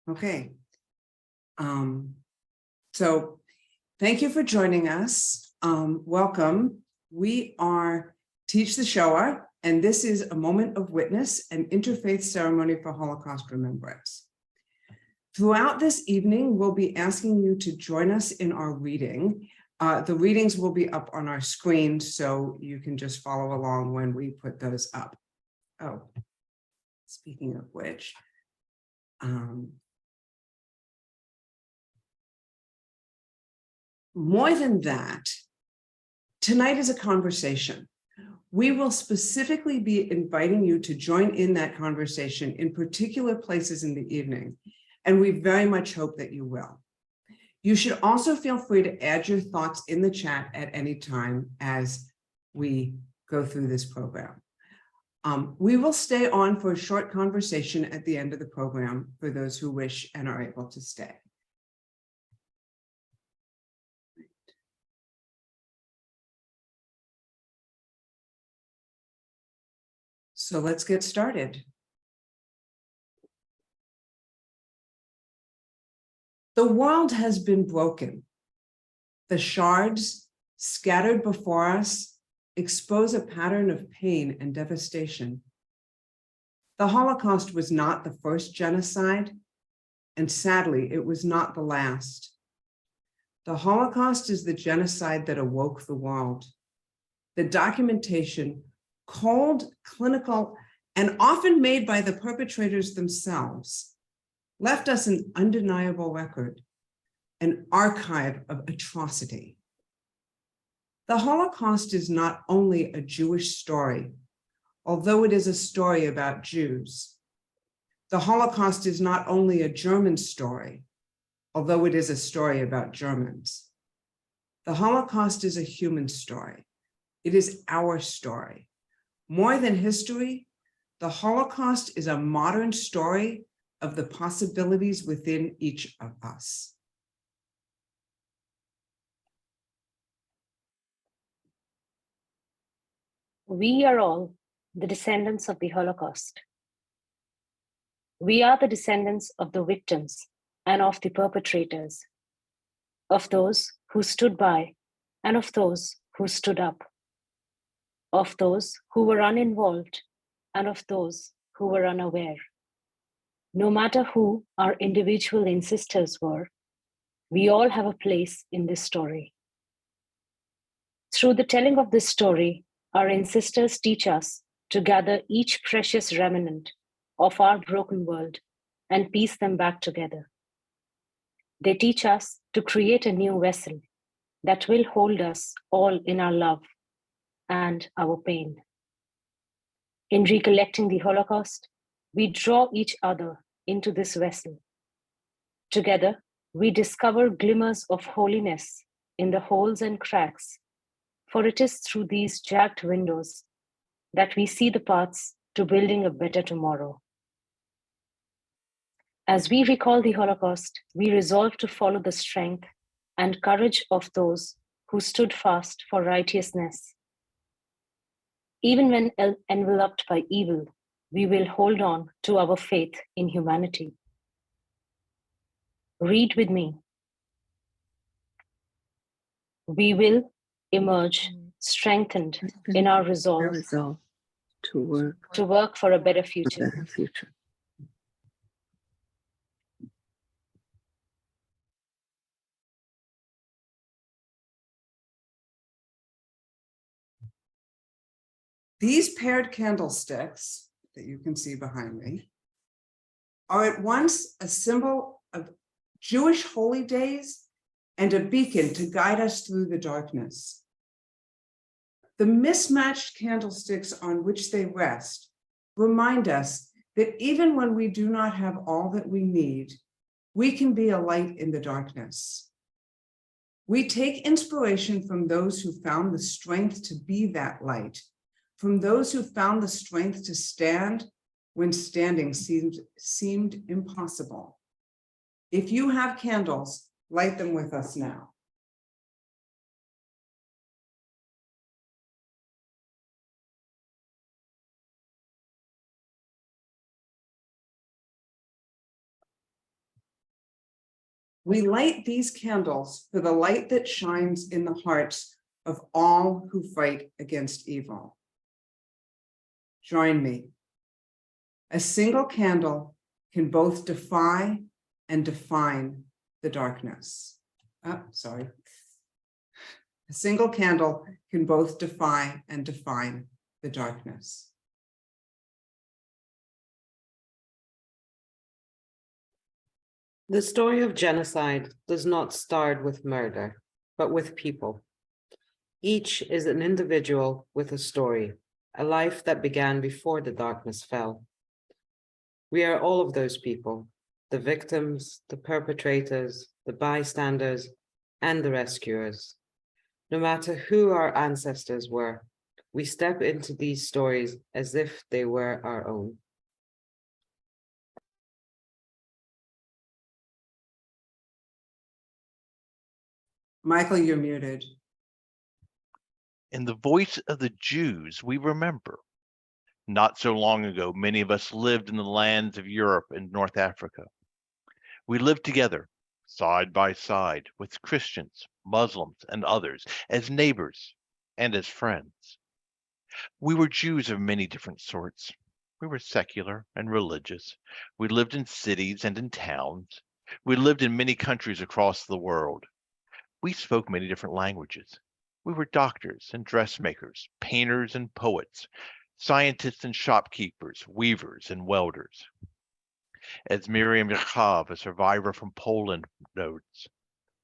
Okay. So thank you for joining us. Welcome. We are Teach the Shoah, and this is a moment of witness, an interfaith ceremony for Holocaust remembrance. Throughout this evening, we'll be asking you to join us in our reading. The readings will be up on our screen, so you can just follow along when we put those up. Oh, speaking of which, more than that, tonight is a conversation. We will specifically be inviting you to join in that conversation in particular places in the evening, and we very much hope that you will. You should also feel free to add your thoughts in the chat at any time as we go through this program. We will stay on for a short conversation at the end of the program for those who wish and are able to stay. So let's get started. The world has been broken. The shards scattered before us expose a pattern of pain and devastation. The Holocaust was not the first genocide, and sadly, it was not the last. The Holocaust is the genocide that awoke the world. The documentation, cold, clinical, and often made by the perpetrators themselves, left us an undeniable record, an archive of atrocity. The Holocaust is not only a Jewish story, although it is a story about Jews. The Holocaust is not only a German story, although it is a story about Germans. The Holocaust is a human story. It is our story. More than history, the Holocaust is a modern story of the possibilities within each of us. We are all the descendants of the Holocaust. We are the descendants of the victims and of the perpetrators, of those who stood by and of those who stood up, of those who were uninvolved and of those who were unaware. No matter who our individual ancestors were, we all have a place in this story. Through the telling of this story, our ancestors teach us to gather each precious remnant of our broken world and piece them back together. They teach us to create a new vessel that will hold us all in our love and our pain. In recollecting the Holocaust, we draw each other into this vessel. Together, we discover glimmers of holiness in the holes and cracks, for it is through these jagged windows that we see the paths to building a better tomorrow. As we recall the Holocaust, we resolve to follow the strength and courage of those who stood fast for righteousness. Even when enveloped by evil, we will hold on to our faith in humanity. Read with me. We will emerge strengthened in our resolve to work for a better future. These paired candlesticks that you can see behind me are at once a symbol of Jewish holy days and a beacon to guide us through the darkness. The mismatched candlesticks on which they rest remind us that even when we do not have all that we need, we can be a light in the darkness. We take inspiration from those who found the strength to be that light, from those who found the strength to stand when standing seemed impossible. If you have candles, light them with us now. We light these candles for the light that shines in the hearts of all who fight against evil. Join me. A single candle can both defy and define the darkness. A single candle can both defy and define the darkness. The story of genocide does not start with murder, but with people. Each is an individual with a story, a life that began before the darkness fell. We are all of those people, the victims, the perpetrators, the bystanders, and the rescuers. No matter who our ancestors were, we step into these stories as if they were our own. Michael, you're muted. In the voice of the Jews, we remember. Not so long ago, many of us lived in the lands of Europe and North Africa. We lived together, side by side, with Christians, Muslims, and others, as neighbors and as friends. We were Jews of many different sorts. We were secular and religious. We lived in cities and in towns. We lived in many countries across the world. We spoke many different languages. We were doctors and dressmakers, painters and poets, scientists and shopkeepers, weavers and welders. As Miriam Yachav, a survivor from Poland, notes,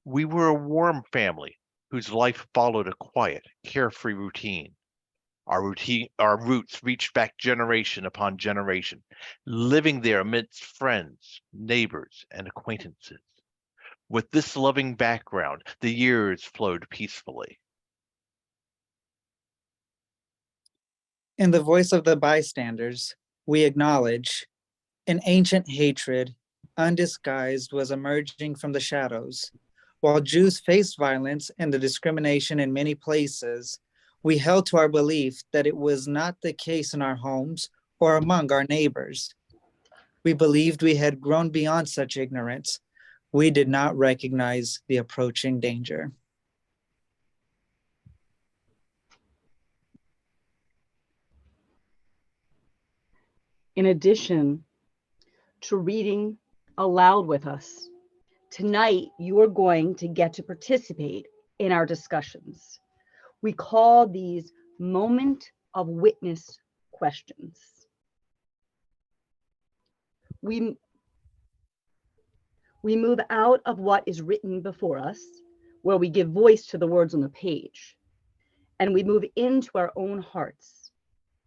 we were a warm family whose life followed a quiet, carefree routine. Our roots reached back generation upon generation, living there amidst friends, neighbors, and acquaintances. With this loving background, the years flowed peacefully. In the voice of the bystanders, we acknowledge an ancient hatred, undisguised, was emerging from the shadows. While Jews faced violence and the discrimination in many places, we held to our belief that it was not the case in our homes or among our neighbors. We believed we had grown beyond such ignorance. We did not recognize the approaching danger. In addition to reading aloud with us, tonight you are going to get to participate in our discussions. We call these moment of witness questions. We move out of what is written before us, where we give voice to the words on the page, and we move into our own hearts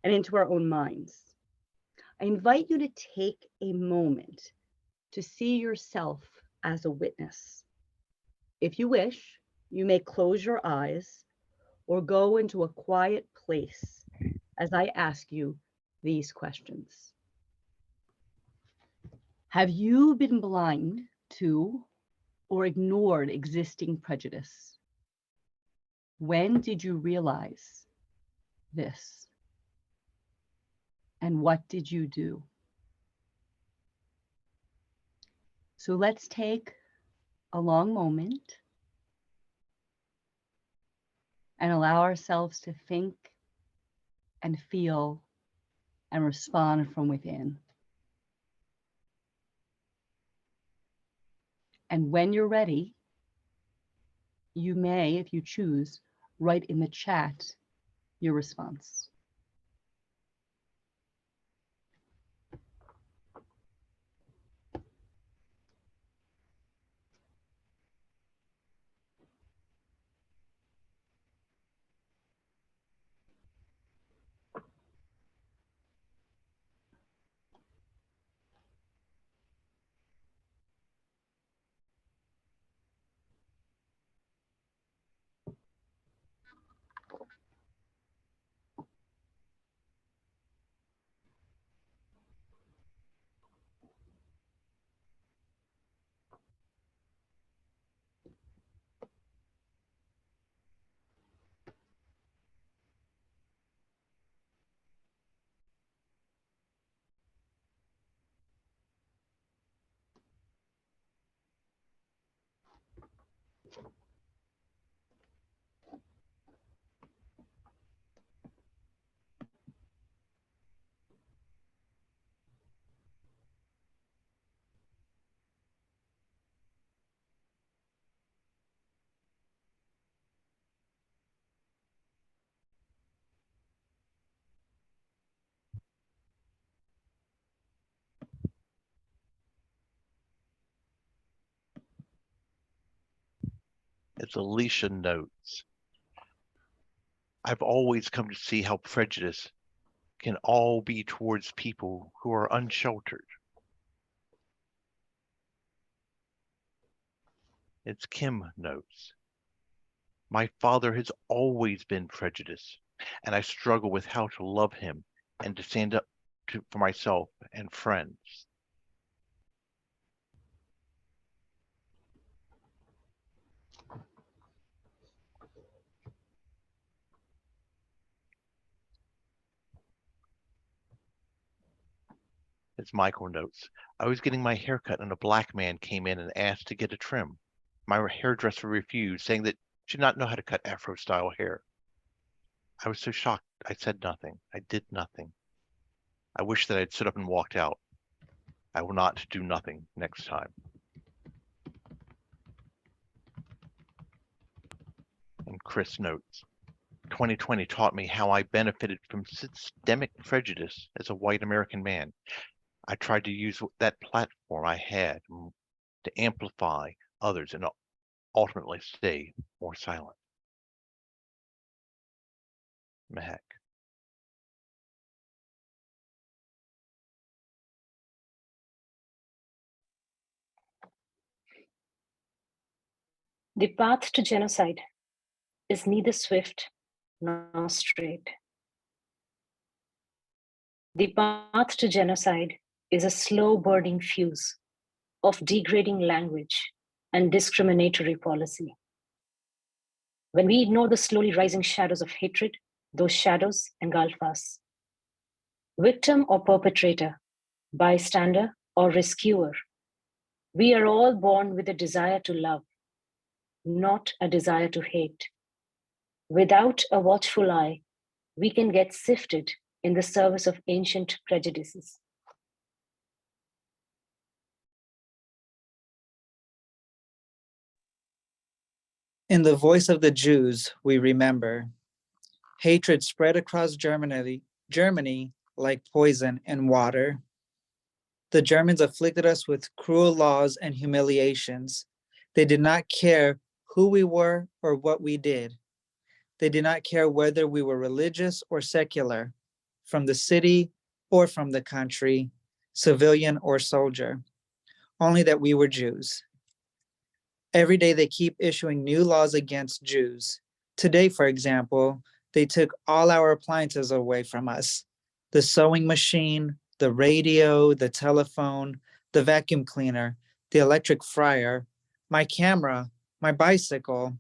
and into our own minds. I invite you to take a moment to see yourself as a witness. If you wish, you may close your eyes or go into a quiet place as I ask you these questions. Have you been blind to or ignored existing prejudice? When did you realize this? And what did you do? So let's take a long moment and allow ourselves to think and feel and respond from within. And when you're ready, you may, if you choose, write in the chat your response. as Alicia notes. I've always come to see how prejudice can all be towards people who are unsheltered. As Kim notes, my father has always been prejudiced, and I struggle with how to love him and to stand up for myself and friends. As Michael notes, I was getting my hair cut and a black man came in and asked to get a trim. My hairdresser refused, saying that she did not know how to cut Afro-style hair. I was so shocked, I said nothing. I did nothing. I wish that I had stood up and walked out. I will not do nothing next time. And Chris notes, 2020 taught me how I benefited from systemic prejudice as a white American man. I tried to use that platform I had to amplify others and ultimately stay more silent. Mehak. The path to genocide is neither swift nor straight. The path to genocide is a slow burning fuse of degrading language and discriminatory policy. When we ignore the slowly rising shadows of hatred, those shadows engulf us. Victim or perpetrator, bystander or rescuer, we are all born with a desire to love, not a desire to hate. Without a watchful eye, we can get sifted in the service of ancient prejudices. In the voice of the Jews, we remember. Hatred spread across Germany like poison in water. The Germans afflicted us with cruel laws and humiliations. They did not care who we were or what we did. They did not care whether we were religious or secular, from the city or from the country, civilian or soldier, only that we were Jews. Every day they keep issuing new laws against Jews. Today, for example, they took all our appliances away from us. The sewing machine, the radio, the telephone, the vacuum cleaner, the electric fryer, my camera, my bicycle.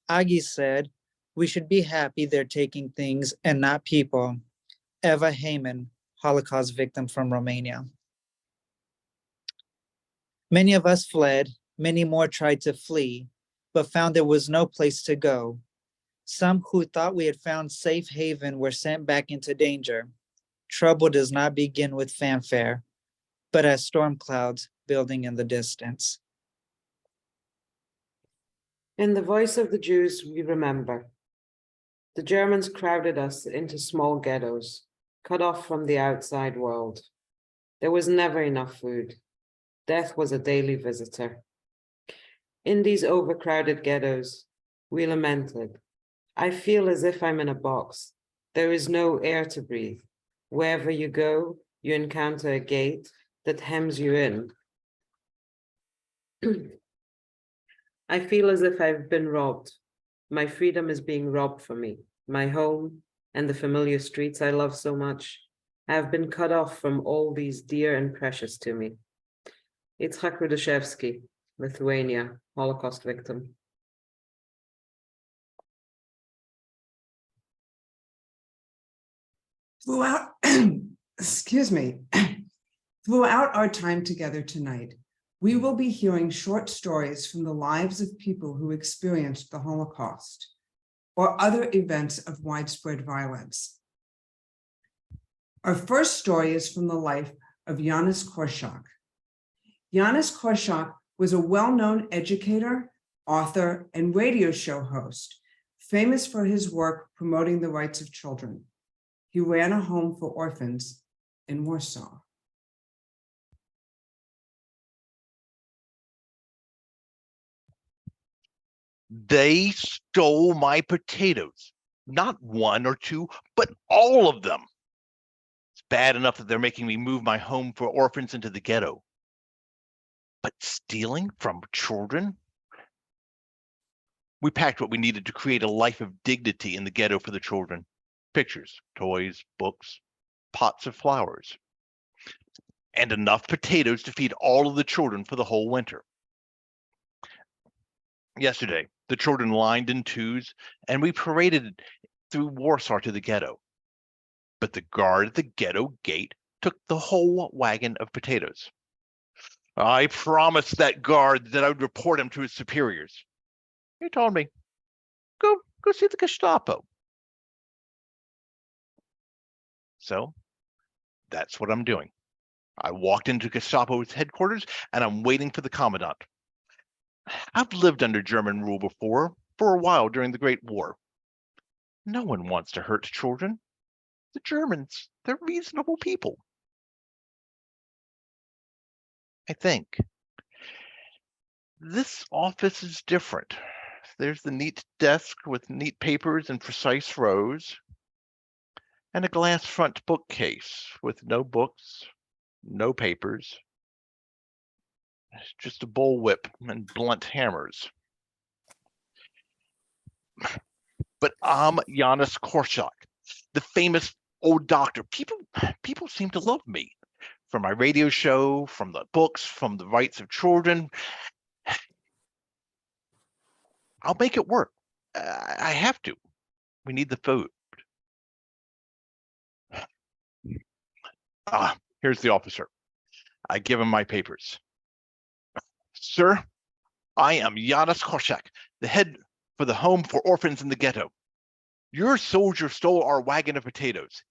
Agi said, we should be happy they're taking things and not people. Eva Heyman, Holocaust victim from Romania. Many of us fled, many more tried to flee, but found there was no place to go. Some who thought we had found safe haven were sent back into danger. Trouble does not begin with fanfare, but as storm clouds building in the distance. In the voice of the Jews, we remember. The Germans crowded us into small ghettos, cut off from the outside world. There was never enough food. Death was a daily visitor. In these overcrowded ghettos, we lamented. I feel as if I'm in a box. There is no air to breathe. Wherever you go, you encounter a gate that hems you in. I feel as if I've been robbed. My freedom is being robbed from me. My home and the familiar streets I love so much have been cut off from all these dear and precious to me. Itzhak Rudick, Lithuania, Holocaust victim. Throughout, excuse me, throughout our time together tonight, we will be hearing short stories from the lives of people who experienced the Holocaust or other events of widespread violence. Our first story is from the life of Janusz Korczak. Janusz Korczak was a well-known educator, author, and radio show host, famous for his work promoting the rights of children. He ran a home for orphans in Warsaw. They stole my potatoes. Not one or two, but all of them. It's bad enough that they're making me move my home for orphans into the ghetto. But stealing from children? We packed what we needed to create a life of dignity in the ghetto for the children. Pictures, toys, books, pots of flowers, and enough potatoes to feed all of the children for the whole winter. Yesterday, the children lined in twos, and we paraded through Warsaw to the ghetto. But the guard at the ghetto gate took the whole wagon of potatoes. I promised that guard that I would report him to his superiors. He told me, go see the Gestapo. So that's what I'm doing. I walked into Gestapo's headquarters and I'm waiting for the commandant. I've lived under German rule before, for a while during the Great War. No one wants to hurt children. The Germans, they're reasonable people. I think. This office is different. There's the neat desk with neat papers and precise rows, and a glass front bookcase with no books, no papers, just a bullwhip and blunt hammers. But I'm Janusz Korczak, the famous old doctor. People seem to love me. From my radio show, from the books, from the rights of children. I'll make it work. I have to. We need the food. Here's the officer. I give him my papers. Sir, I am Janusz Korczak, the head for the home for orphans in the ghetto. Your soldier stole our wagon of potatoes.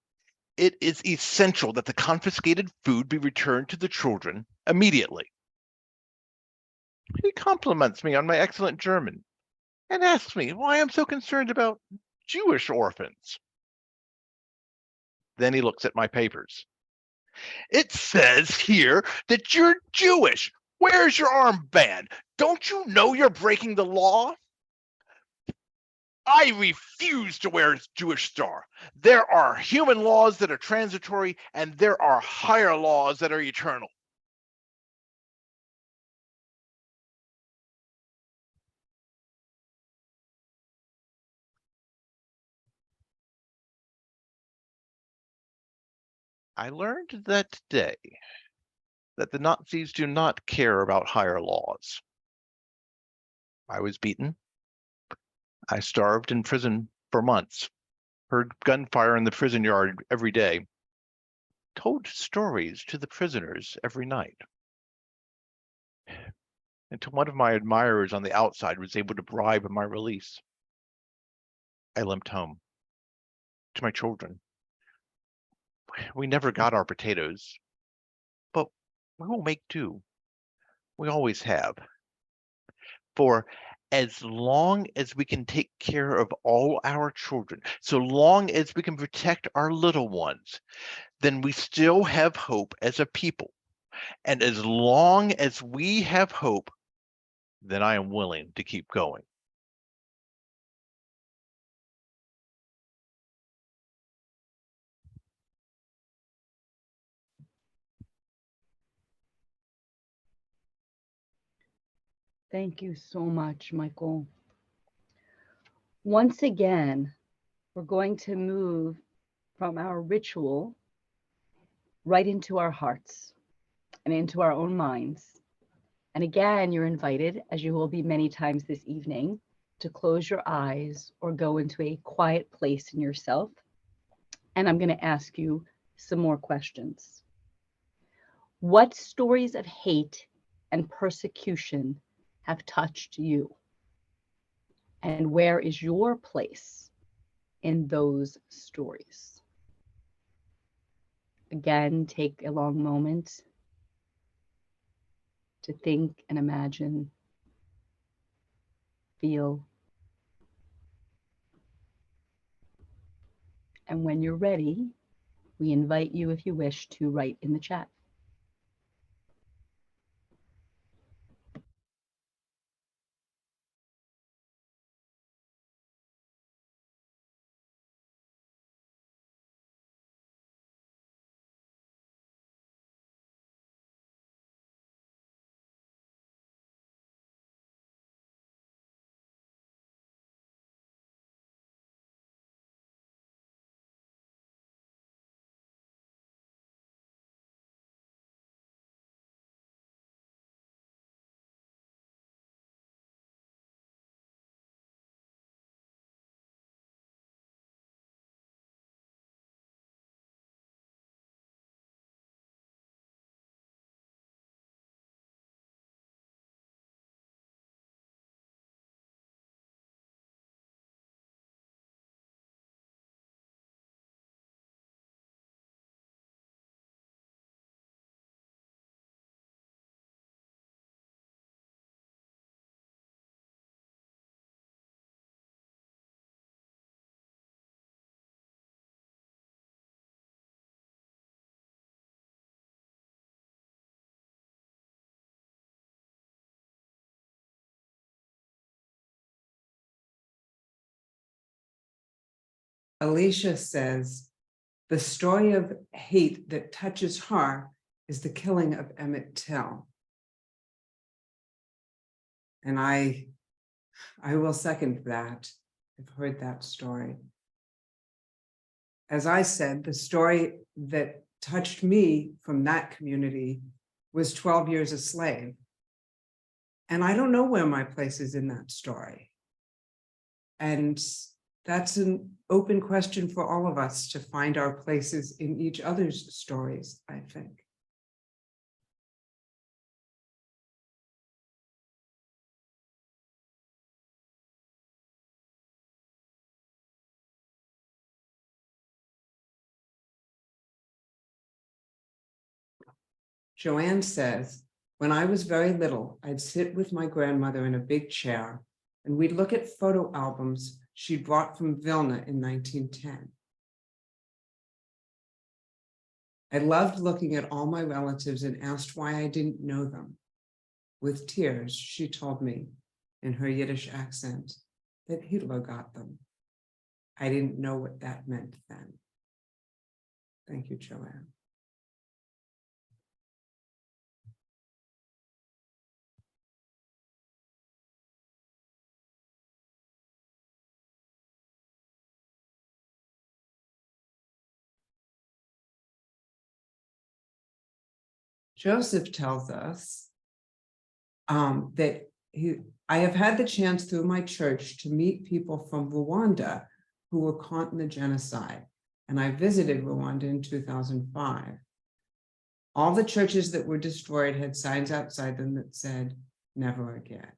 It is essential that the confiscated food be returned to the children immediately. He compliments me on my excellent German and asks me why I'm so concerned about Jewish orphans. Then he looks at my papers. It says here that you're Jewish. Where's your armband? Don't you know you're breaking the law? I refuse to wear a Jewish star. There are human laws that are transitory, and there are higher laws that are eternal. I learned that day that the Nazis do not care about higher laws. I was beaten. I starved in prison for months, heard gunfire in the prison yard every day, told stories to the prisoners every night, until one of my admirers on the outside was able to bribe my release. I limped home to my children. We never got our potatoes, but we will make do. We always have. For as long as we can take care of all our children, so long as we can protect our little ones, then we still have hope as a people. And as long as we have hope, then I am willing to keep going. Thank you so much, Michael. Once again, we're going to move from our ritual right into our hearts and into our own minds. And again, you're invited, as you will be many times this evening, to close your eyes or go into a quiet place in yourself. And I'm going to ask you some more questions. What stories of hate and persecution have touched you? And where is your place in those stories? Again, take a long moment to think and imagine, feel. And when you're ready, we invite you, if you wish, to write in the chat. Alicia says, the story of hate that touches her is the killing of Emmett Till. And I will second that. I've heard that story. As I said, the story that touched me from that community was 12 Years a Slave. And I don't know where my place is in that story. And that's an open question for all of us to find our places in each other's stories, I think. Joanne says, when I was very little, I'd sit with my grandmother in a big chair and we'd look at photo albums she brought from Vilna in 1910. I loved looking at all my relatives and asked why I didn't know them. With tears, she told me in her Yiddish accent that Hitler got them. I didn't know what that meant then. Thank you, Joanne. Joseph tells us that I have had the chance through my church to meet people from Rwanda who were caught in the genocide, and I visited Rwanda in 2005. All the churches that were destroyed had signs outside them that said, never again.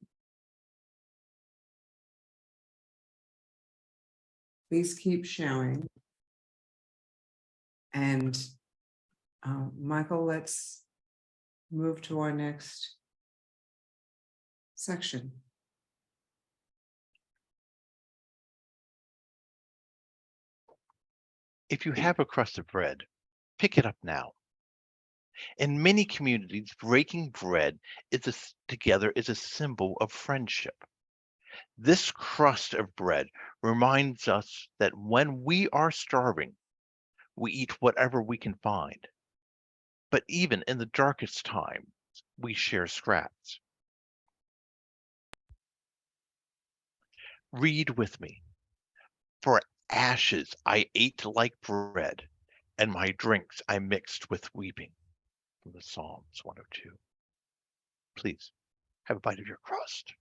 Please keep sharing. And Michael, let's move to our next section. If you have a crust of bread, pick it up now. In many communities, breaking bread together is a symbol of friendship. This crust of bread reminds us that when we are starving, we eat whatever we can find. But even in the darkest times, we share scraps. Read with me. For ashes I ate like bread, and my drinks I mixed with weeping. From the Psalms 102. Please have a bite of your crust.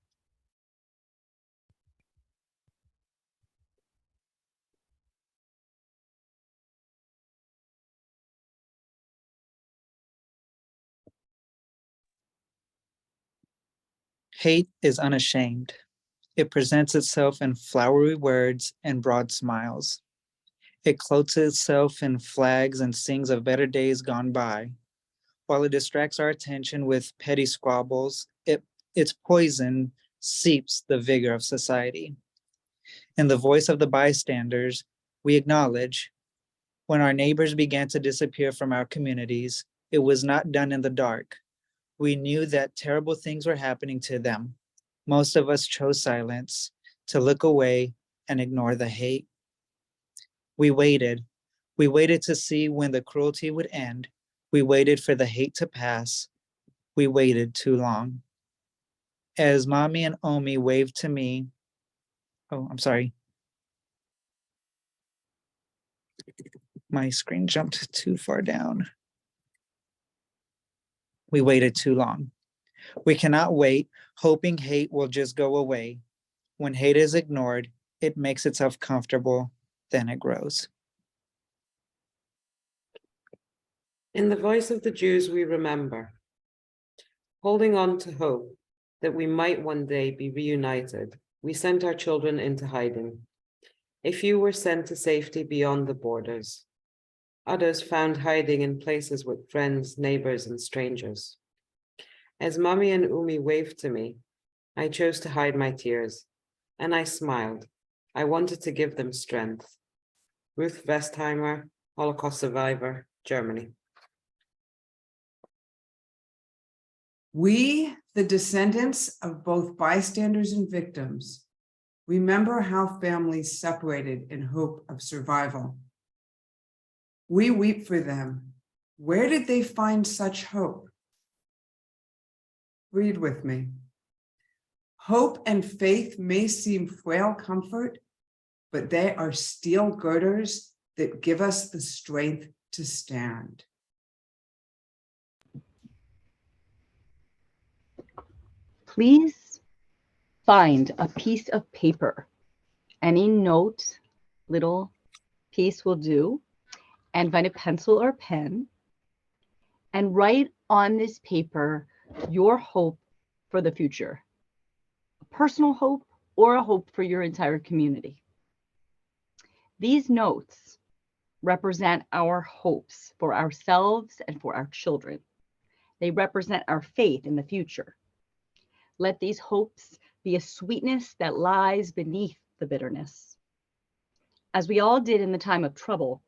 Hate is unashamed. It presents itself in flowery words and broad smiles. It clothes itself in flags and sings of better days gone by. While it distracts our attention with petty squabbles, its poison seeps the vigor of society. In the voice of the bystanders, we acknowledge, when our neighbors began to disappear from our communities, it was not done in the dark. We knew that terrible things were happening to them. Most of us chose silence, to look away and ignore the hate. We waited. We waited to see when the cruelty would end. We waited for the hate to pass. We waited too long. As Mommy and Omi waved to me, I'm sorry. My screen jumped too far down. We waited too long. We cannot wait, hoping hate will just go away. When hate is ignored, it makes itself comfortable, then it grows. In the voice of the Jews we remember, holding on to hope that we might one day be reunited, we sent our children into hiding. A few were sent to safety beyond the borders. Others found hiding in places with friends, neighbors, and strangers. As Mommy and Umi waved to me, I chose to hide my tears, and I smiled. I wanted to give them strength. Ruth Westheimer, Holocaust survivor, Germany. We, the descendants of both bystanders and victims, Remember how families separated in hope of survival. We weep for them. Where did they find such hope? Read with me. Hope and faith may seem frail comfort, but they are steel girders that give us the strength to stand. Please find a piece of paper, any note, little piece will do, and find a pencil or pen and write on this paper your hope for the future, a personal hope or a hope for your entire community. These notes represent our hopes for ourselves and for our children. They represent our faith in the future. Let these hopes be a sweetness that lies beneath the bitterness. As we all did in the time of trouble,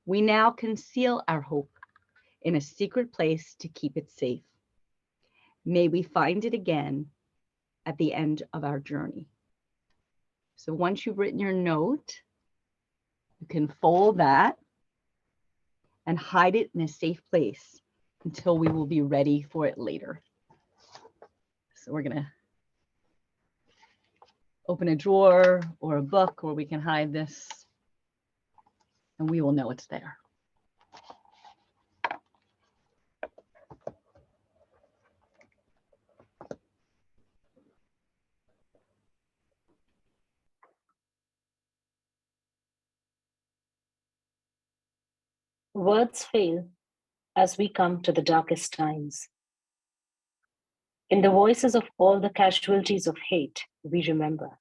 we now conceal our hope in a secret place to keep it safe. May we find it again at the end of our journey. So once you've written your note, you can fold that and hide it in a safe place until we will be ready for it later. So we're gonna open a drawer or a book where we can hide this, and we will know it's there. Words fail as we come to the darkest times. In the voices of all the casualties of hate, we remember.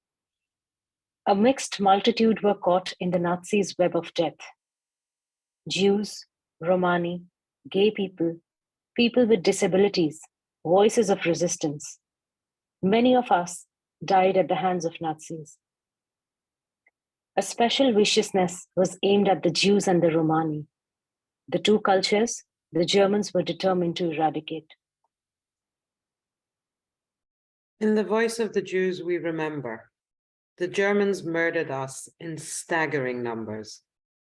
A mixed multitude were caught in the Nazis' web of death. Jews, Romani, gay people, people with disabilities, voices of resistance. Many of us died at the hands of Nazis. A special viciousness was aimed at the Jews and the Romani. The two cultures the Germans were determined to eradicate. In the voice of the Jews we remember, the Germans murdered us in staggering numbers.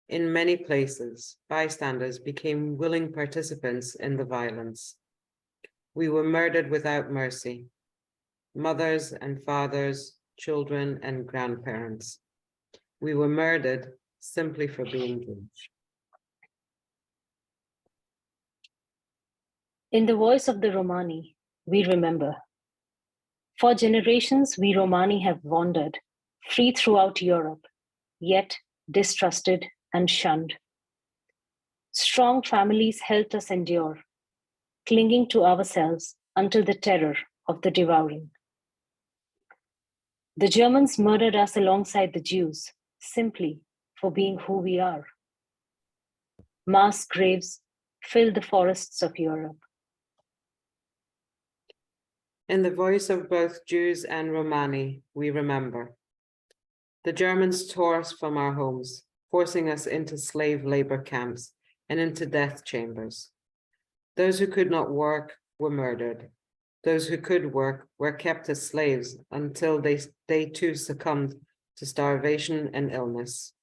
In many places, bystanders became willing participants in the violence. We were murdered without mercy. Mothers and fathers, children and grandparents. We were murdered simply for being Jewish. In the voice of the Romani, we remember. For generations, we Romani have wandered, free throughout Europe, yet distrusted and shunned. Strong families helped us endure, clinging to ourselves until the terror of the devouring. The Germans murdered us alongside the Jews, simply for being who we are. Mass graves filled the forests of Europe. In the voice of both Jews and Romani, we remember. The Germans tore us from our homes, forcing us into slave labor camps and into death chambers. Those who could not work were murdered. Those who could work were kept as slaves until they too succumbed to starvation and illness.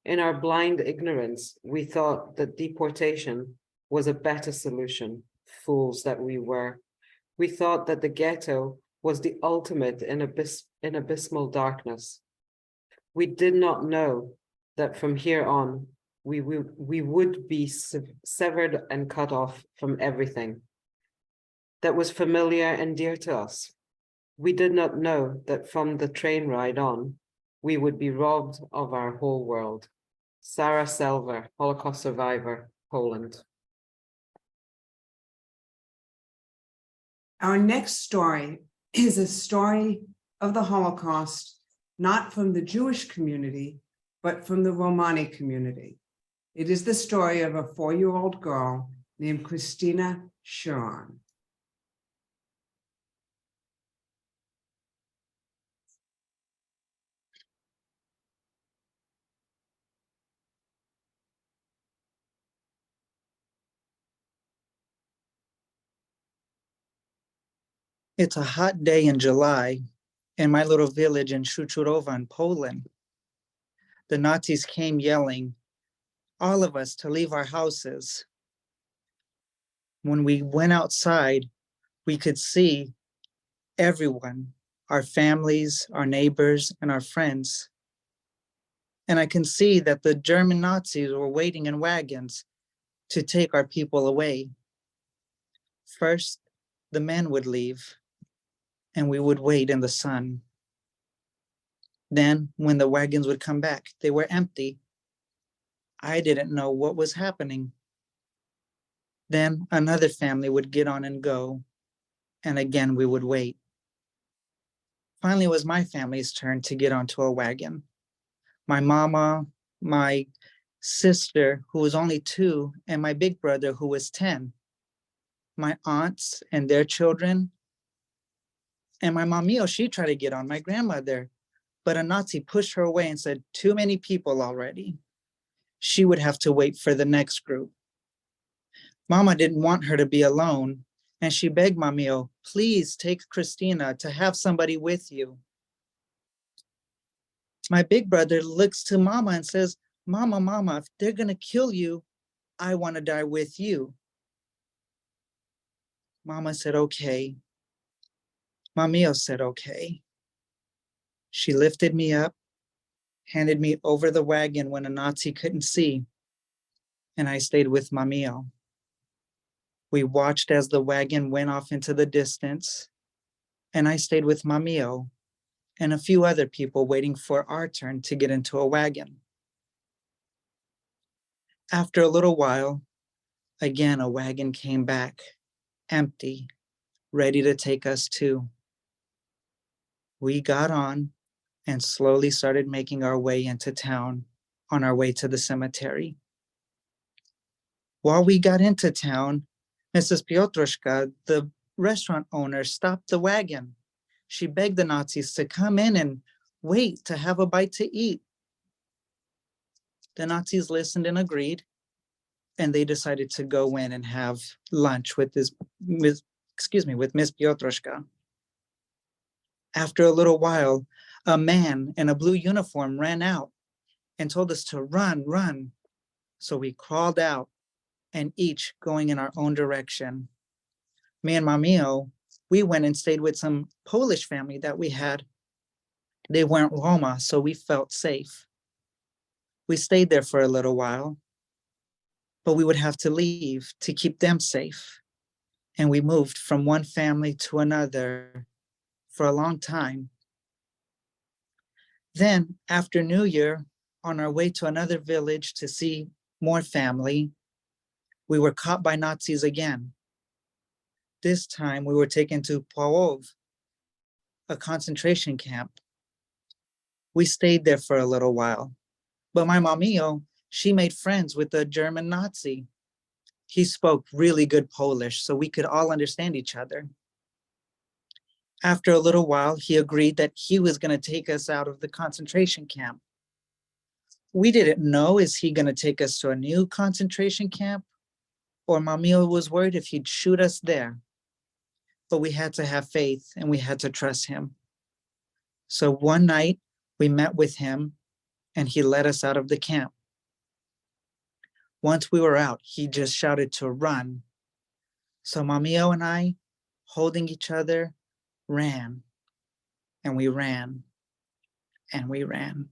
In our blind ignorance, we thought that deportation was a better solution, fools that we were. We thought that the ghetto was the ultimate in abysmal darkness. We did not know that from here on, we would be severed and cut off from everything that was familiar and dear to us. We did not know that from the train ride on, we would be robbed of our whole world. Sarah Selver, Holocaust survivor, Poland. Our next story is a story of the Holocaust, not from the Jewish community, but from the Romani community. It is the story of a 4-year-old girl named Christina Sharon. It's a hot day in July, in my little village in Shuchurowa in Poland, the Nazis came yelling, all of us to leave our houses. When we went outside, we could see everyone, our families, our neighbors, and our friends. And I can see that the German Nazis were waiting in wagons to take our people away. First, the men would leave, and we would wait in the sun. Then, when the wagons would come back, they were empty. I didn't know what was happening. Then another family would get on and go, and again we would wait. Finally, it was my family's turn to get onto a wagon. My mama, my sister, who was only 2, and my big brother, who was 10. My aunts and their children, and my mamio, she tried to get on, my grandmother, but a Nazi pushed her away and said, too many people already. She would have to wait for the next group. Mama didn't want her to be alone, and she begged Mamio, please take Christina to have somebody with you. My big brother looks to Mama and says, Mama, if they're gonna kill you, I wanna die with you. Mama said, okay. Mamio said, okay. She lifted me up, handed me over the wagon when a Nazi couldn't see, and I stayed with Mamio. We watched as the wagon went off into the distance, and I stayed with Mamio and a few other people waiting for our turn to get into a wagon. After a little while, again a wagon came back, empty, ready to take us too. We got on and slowly started making our way into town on our way to the cemetery. While we got into town, Mrs. Piotroshka, the restaurant owner, stopped the wagon. She begged the Nazis to come in and wait to have a bite to eat. The Nazis listened and agreed, and they decided to go in and have lunch with Miss Piotroshka. After a little while, a man in a blue uniform ran out and told us to run. So we crawled out and each going in our own direction. Me and Mamio, we went and stayed with some Polish family that we had. They weren't Roma, so we felt safe. We stayed there for a little while, but we would have to leave to keep them safe. And we moved from one family to another for a long time. Then after New Year, on our way to another village to see more family, we were caught by Nazis again. This time we were taken to Płów, a concentration camp. We stayed there for a little while, but my mamio, she made friends with a German Nazi. He spoke really good Polish, so we could all understand each other. After a little while, he agreed that he was going to take us out of the concentration camp. We didn't know, is he going to take us to a new concentration camp? Or Mamio was worried if he'd shoot us there. But we had to have faith and we had to trust him. So one night we met with him and he led us out of the camp. Once we were out, he just shouted to run. So Mamio and I, holding each other, ran, and we ran, and we ran.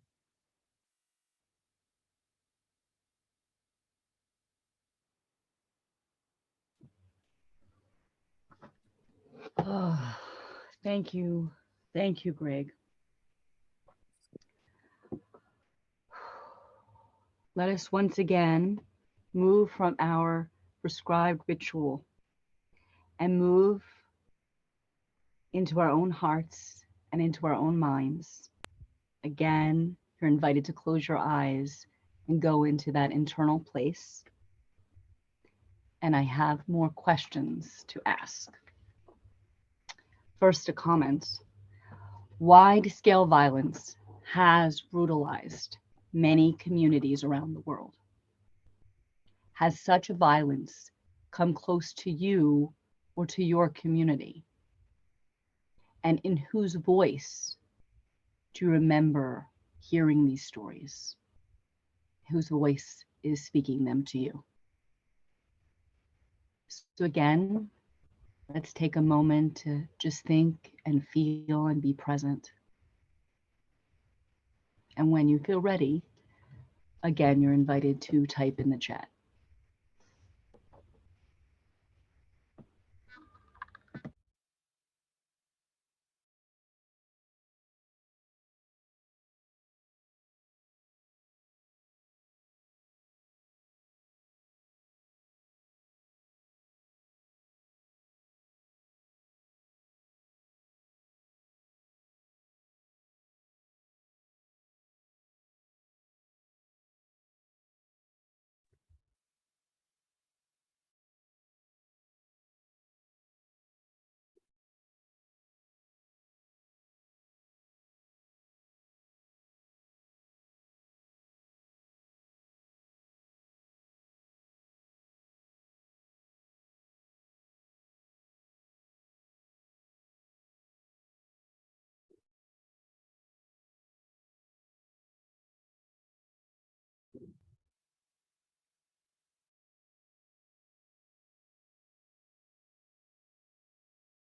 Oh, thank you, Greg. Let us once again move from our prescribed ritual and move into our own hearts and into our own minds. Again, you're invited to close your eyes and go into that internal place. And I have more questions to ask. First, a comment. Wide-scale violence has brutalized many communities around the world. Has such a violence come close to you or to your community? And in whose voice do you remember hearing these stories? Whose voice is speaking them to you? So again, let's take a moment to just think and feel and be present. And when you feel ready, again, you're invited to type in the chat.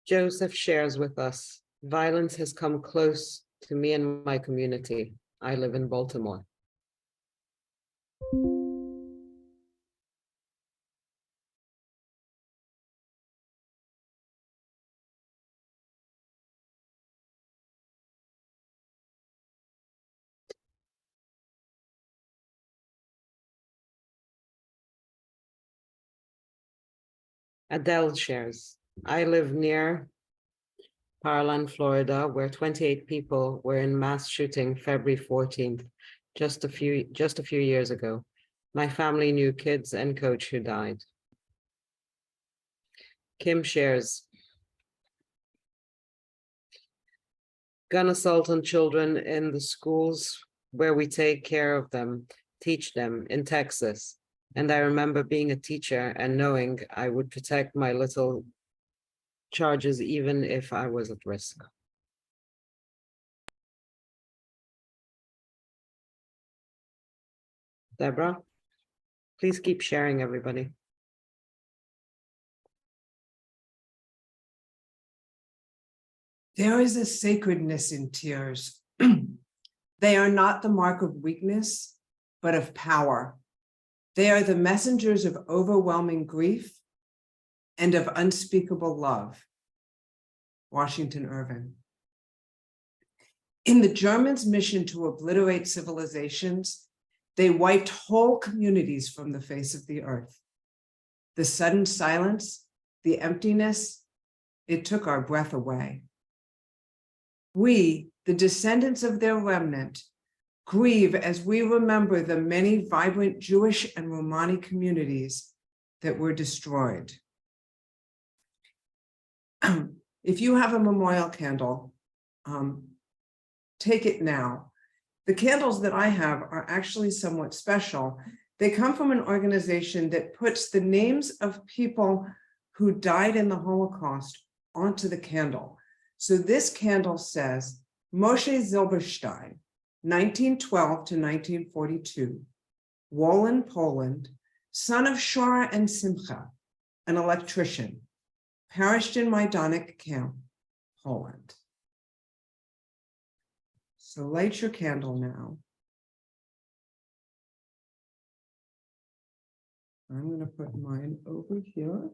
Joseph shares with us, violence has come close to me and my community. I live in Baltimore. Adele shares, I live near Parland, Florida, where 28 people were in mass shooting February 14th, just a few years ago. My family knew kids and coach who died. Kim shares, gun assault on children in the schools where we take care of them, teach them in Texas. And I remember being a teacher and knowing I would protect my little charges even if I was at risk. Deborah, please keep sharing, everybody. There is a sacredness in tears. They are not the mark of weakness, but of power. They are the messengers of overwhelming grief and of unspeakable love. Washington Irving. In the Germans' mission to obliterate civilizations, they wiped whole communities from the face of the earth. The sudden silence, the emptiness, it took our breath away. We, the descendants of their remnant, grieve as we remember the many vibrant Jewish and Romani communities that were destroyed. If you have a memorial candle, take it now. The candles that I have are actually somewhat special. They come from an organization that puts the names of people who died in the Holocaust onto the candle. So this candle says, Moshe Zilberstein, 1912 to 1942, Wolin, Poland, son of Shora and Simcha, an electrician, perished in Majdanek camp, Poland. So light your candle now. I'm going to put mine over here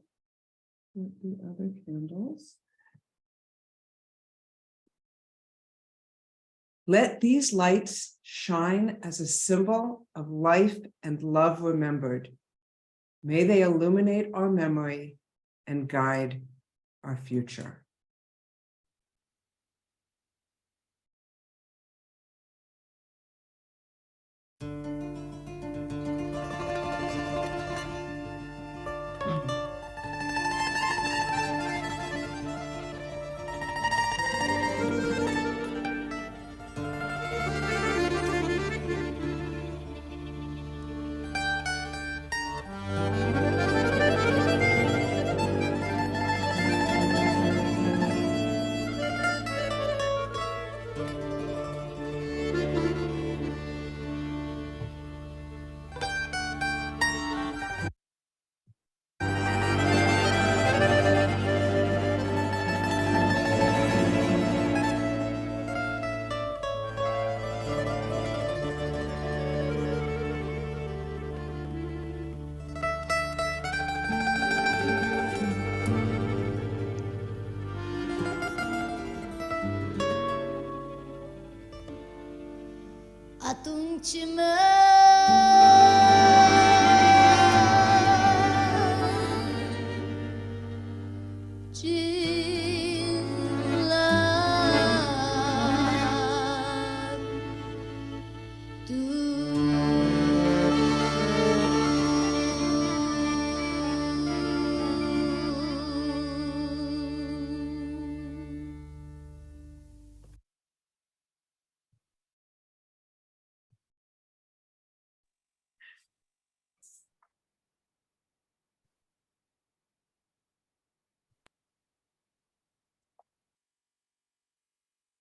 with the other candles. Let these lights shine as a symbol of life and love remembered. May they illuminate our memory and guide our future.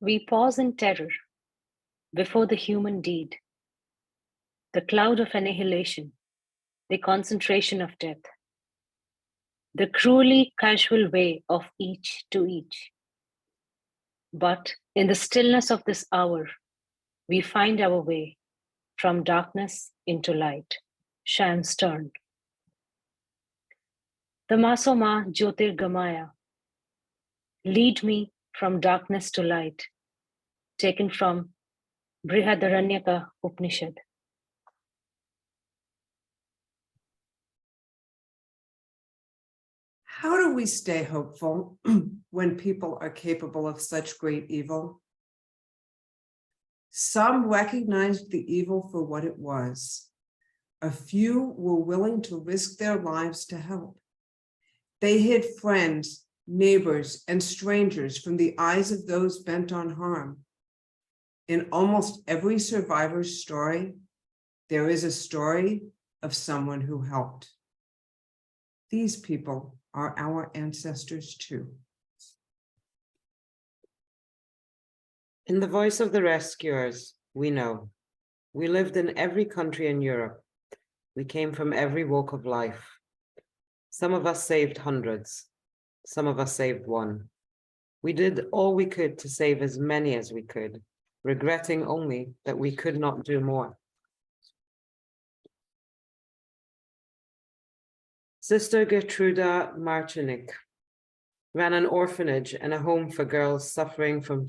We pause in terror before the human deed, the cloud of annihilation, the concentration of death, the cruelly casual way of each to each. But in the stillness of this hour, we find our way from darkness into light. Shan Stern. Tamasoma Jyotirgamaya. Lead me from darkness to light. Taken from Brihadaranyaka Upanishad. How do we stay hopeful when people are capable of such great evil? Some recognized the evil for what it was. A few were willing to risk their lives to help. They hid friends, neighbors, and strangers from the eyes of those bent on harm. In almost every survivor's story, there is a story of someone who helped. These people are our ancestors too. In the voice of the rescuers, we know. We lived in every country in Europe. We came from every walk of life. Some of us saved hundreds. Some of us saved one. We did all we could to save as many as we could, regretting only that we could not do more. Sister Gertruda Marcinik ran an orphanage and a home for girls suffering from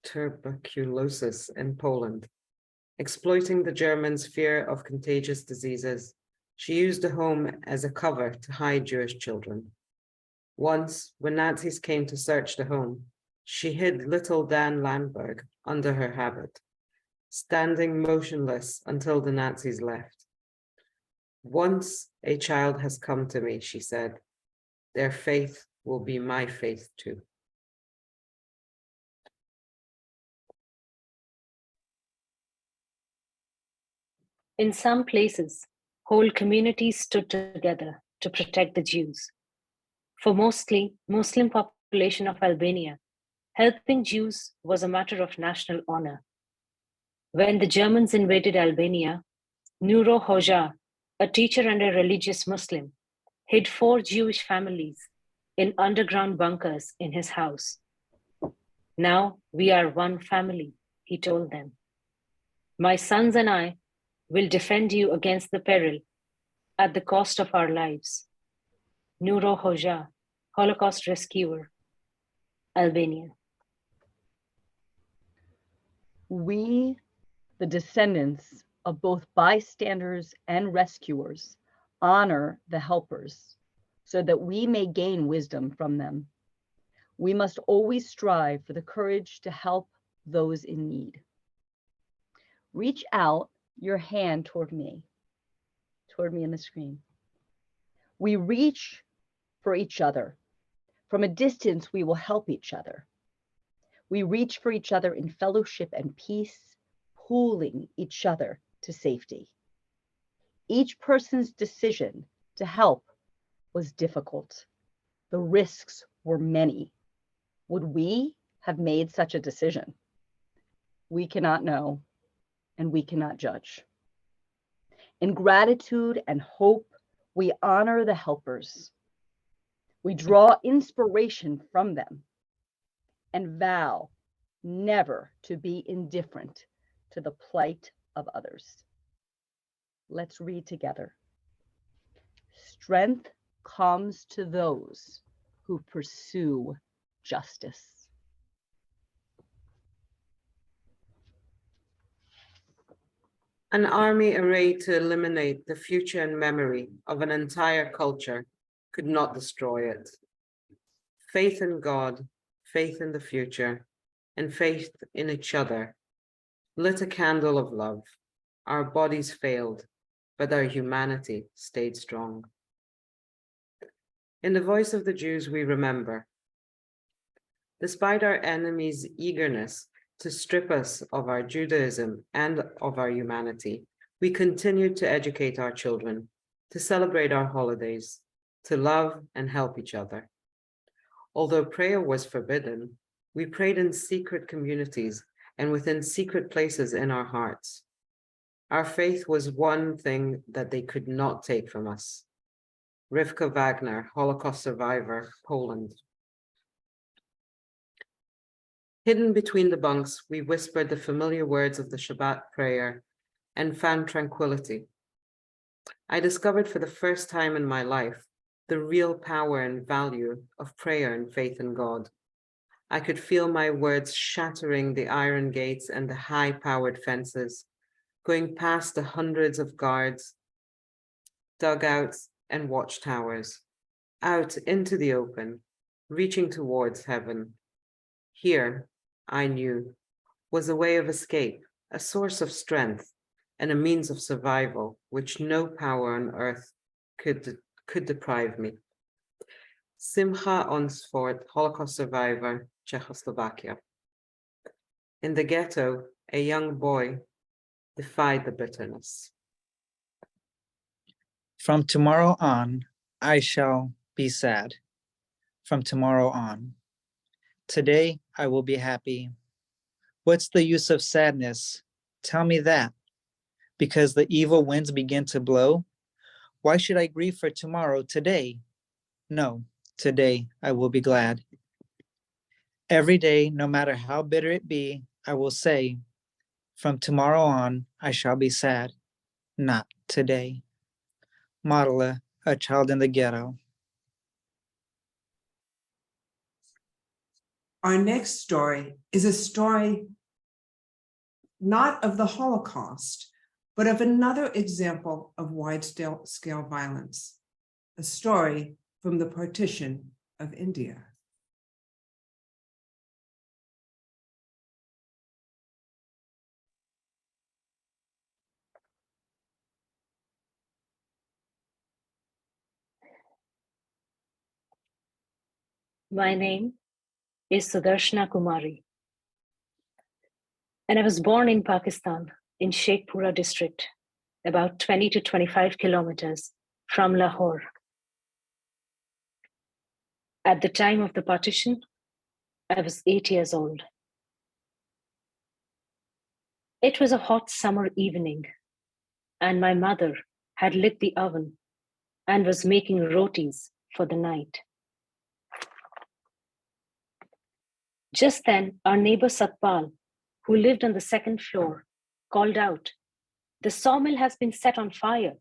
tuberculosis in Poland. Exploiting the Germans' fear of contagious diseases, she used the home as a cover to hide Jewish children. Once, when Nazis came to search the home, she hid little Dan Landberg under her habit, standing motionless until the Nazis left. Once a child has come to me, she said, their faith will be my faith too. In some places, whole communities stood together to protect the Jews. For mostly Muslim population of Albania, helping Jews was a matter of national honor. When the Germans invaded Albania, Nuro Hoxha, a teacher and a religious Muslim, hid 4 Jewish families in underground bunkers in his house. Now we are one family, he told them. My sons and I will defend you against the peril at the cost of our lives. Nuro Hoxha, Holocaust rescuer, Albania. We, the descendants of both bystanders and rescuers, honor the helpers so that we may gain wisdom from them. We must always strive for the courage to help those in need. Reach out your hand toward me in the screen. We reach for each other. From a distance, we will help each other. We reach for each other in fellowship and peace, pulling each other to safety. Each person's decision to help was difficult. The risks were many. Would we have made such a decision? We cannot know, and we cannot judge. In gratitude and hope, we honor the helpers. We draw inspiration from them and vow never to be indifferent to the plight of others. Let's read together. Strength comes to those who pursue justice. An army arrayed to eliminate the future and memory of an entire culture could not destroy it. Faith in God, faith in the future, and faith in each other lit a candle of love. Our bodies failed, but our humanity stayed strong. In the voice of the Jews, we remember. Despite our enemies' eagerness to strip us of our Judaism and of our humanity, we continued to educate our children, to celebrate our holidays, to love and help each other. Although prayer was forbidden, we prayed in secret communities and within secret places in our hearts. Our faith was one thing that they could not take from us. Rivka Wagner, Holocaust survivor, Poland. Hidden between the bunks, we whispered the familiar words of the Shabbat prayer and found tranquility. I discovered for the first time in my life the real power and value of prayer and faith in God. I could feel my words shattering the iron gates and the high-powered fences, going past the hundreds of guards, dugouts, and watchtowers, out into the open, reaching towards heaven. Here, I knew, was a way of escape, a source of strength, and a means of survival, which no power on earth could deprive me. Simcha Onsford, Holocaust survivor, Czechoslovakia. In the ghetto, a young boy defied the bitterness. From tomorrow on, I shall be sad. From tomorrow on. Today, I will be happy. What's the use of sadness? Tell me that. Because the evil winds begin to blow? Why should I grieve for tomorrow today? No, today I will be glad. Every day, no matter how bitter it be, I will say, from tomorrow on, I shall be sad. Not today. Modela, A Child in the Ghetto. Our next story is a story not of the Holocaust, but of another example of wide-scale violence, a story from the partition of India. My name is Sudarshana Kumari, and I was born in Pakistan in Sheikhpura district, about 20 to 25 kilometers from Lahore. At the time of the partition, I was 8 years old. It was a hot summer evening, and my mother had lit the oven and was making rotis for the night. Just then, our neighbor Satpal, who lived on the second floor, called out, "The sawmill has been set on fire."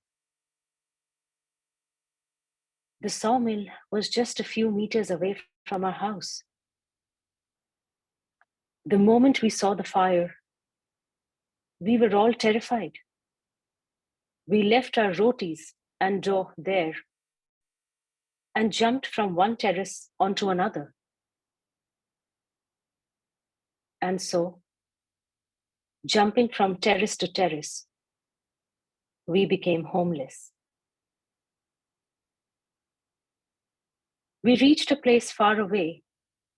The sawmill was just a few meters away from our house. The moment we saw the fire, we were all terrified. We left our rotis and dough there and jumped from one terrace onto another. And so, jumping from terrace to terrace, we became homeless. We reached a place far away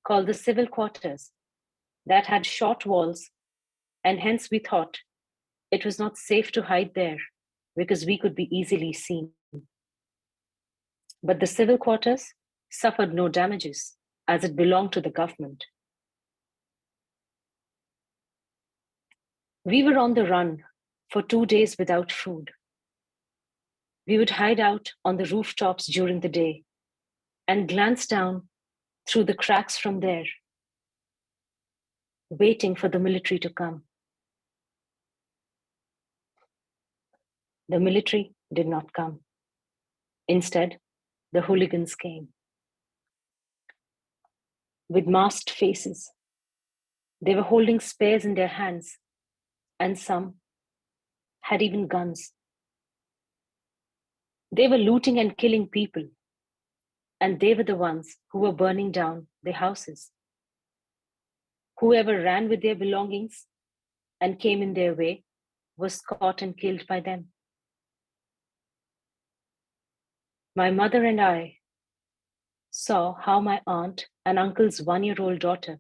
called the civil quarters that had short walls, and hence we thought it was not safe to hide there because we could be easily seen. But the civil quarters suffered no damages as it belonged to the government. We were on the run for 2 days without food. We would hide out on the rooftops during the day and glance down through the cracks from there, waiting for the military to come. The military did not come. Instead, the hooligans came. With masked faces, they were holding spears in their hands, and some had even guns. They were looting and killing people, and they were the ones who were burning down their houses. Whoever ran with their belongings and came in their way was caught and killed by them. My mother and I saw how my aunt and uncle's 1-year-old daughter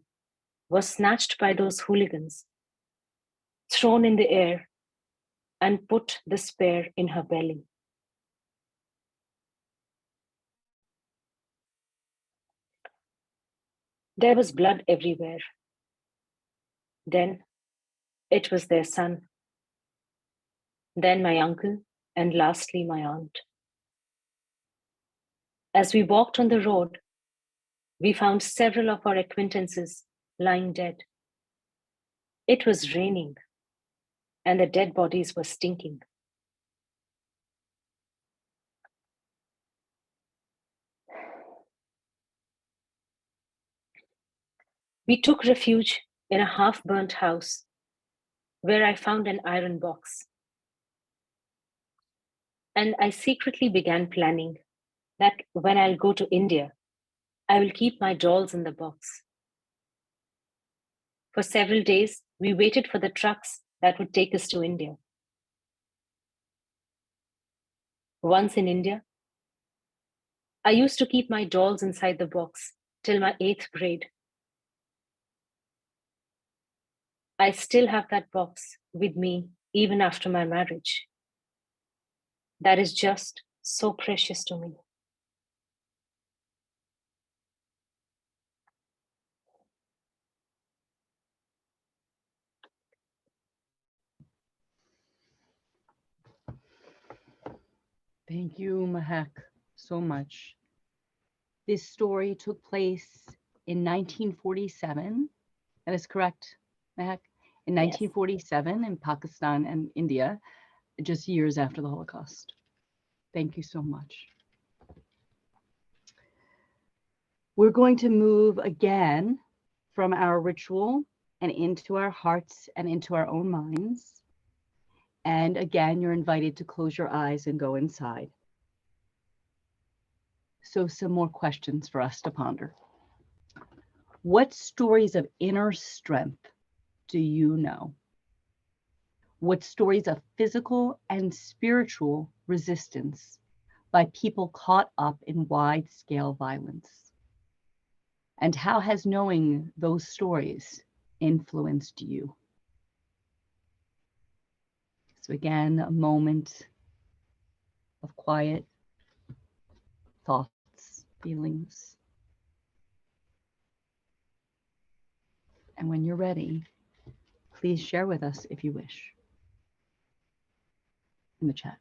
was snatched by those hooligans, thrown in the air, and put the spear in her belly. There was blood everywhere. Then it was their son, then my uncle, and lastly my aunt. As we walked on the road, we found several of our acquaintances lying dead. It was raining, and the dead bodies were stinking. We took refuge in a half-burnt house where I found an iron box. And I secretly began planning that when I'll go to India, I will keep my dolls in the box. For several days, we waited for the trucks that would take us to India. Once in India, I used to keep my dolls inside the box till my 8th grade. I still have that box with me even after my marriage. That is just so precious to me. Thank you, Mehak, so much. This story took place in 1947. That is correct, Mehak? In 1947 in Pakistan and India, just years after the Holocaust. Thank you so much. We're going to move again from our ritual and into our hearts and into our own minds. And again, you're invited to close your eyes and go inside. So some more questions for us to ponder. What stories of inner strength do you know? What stories of physical and spiritual resistance by people caught up in wide-scale violence? And how has knowing those stories influenced you? So again, a moment of quiet thoughts, feelings. And when you're ready, please share with us if you wish in the chat.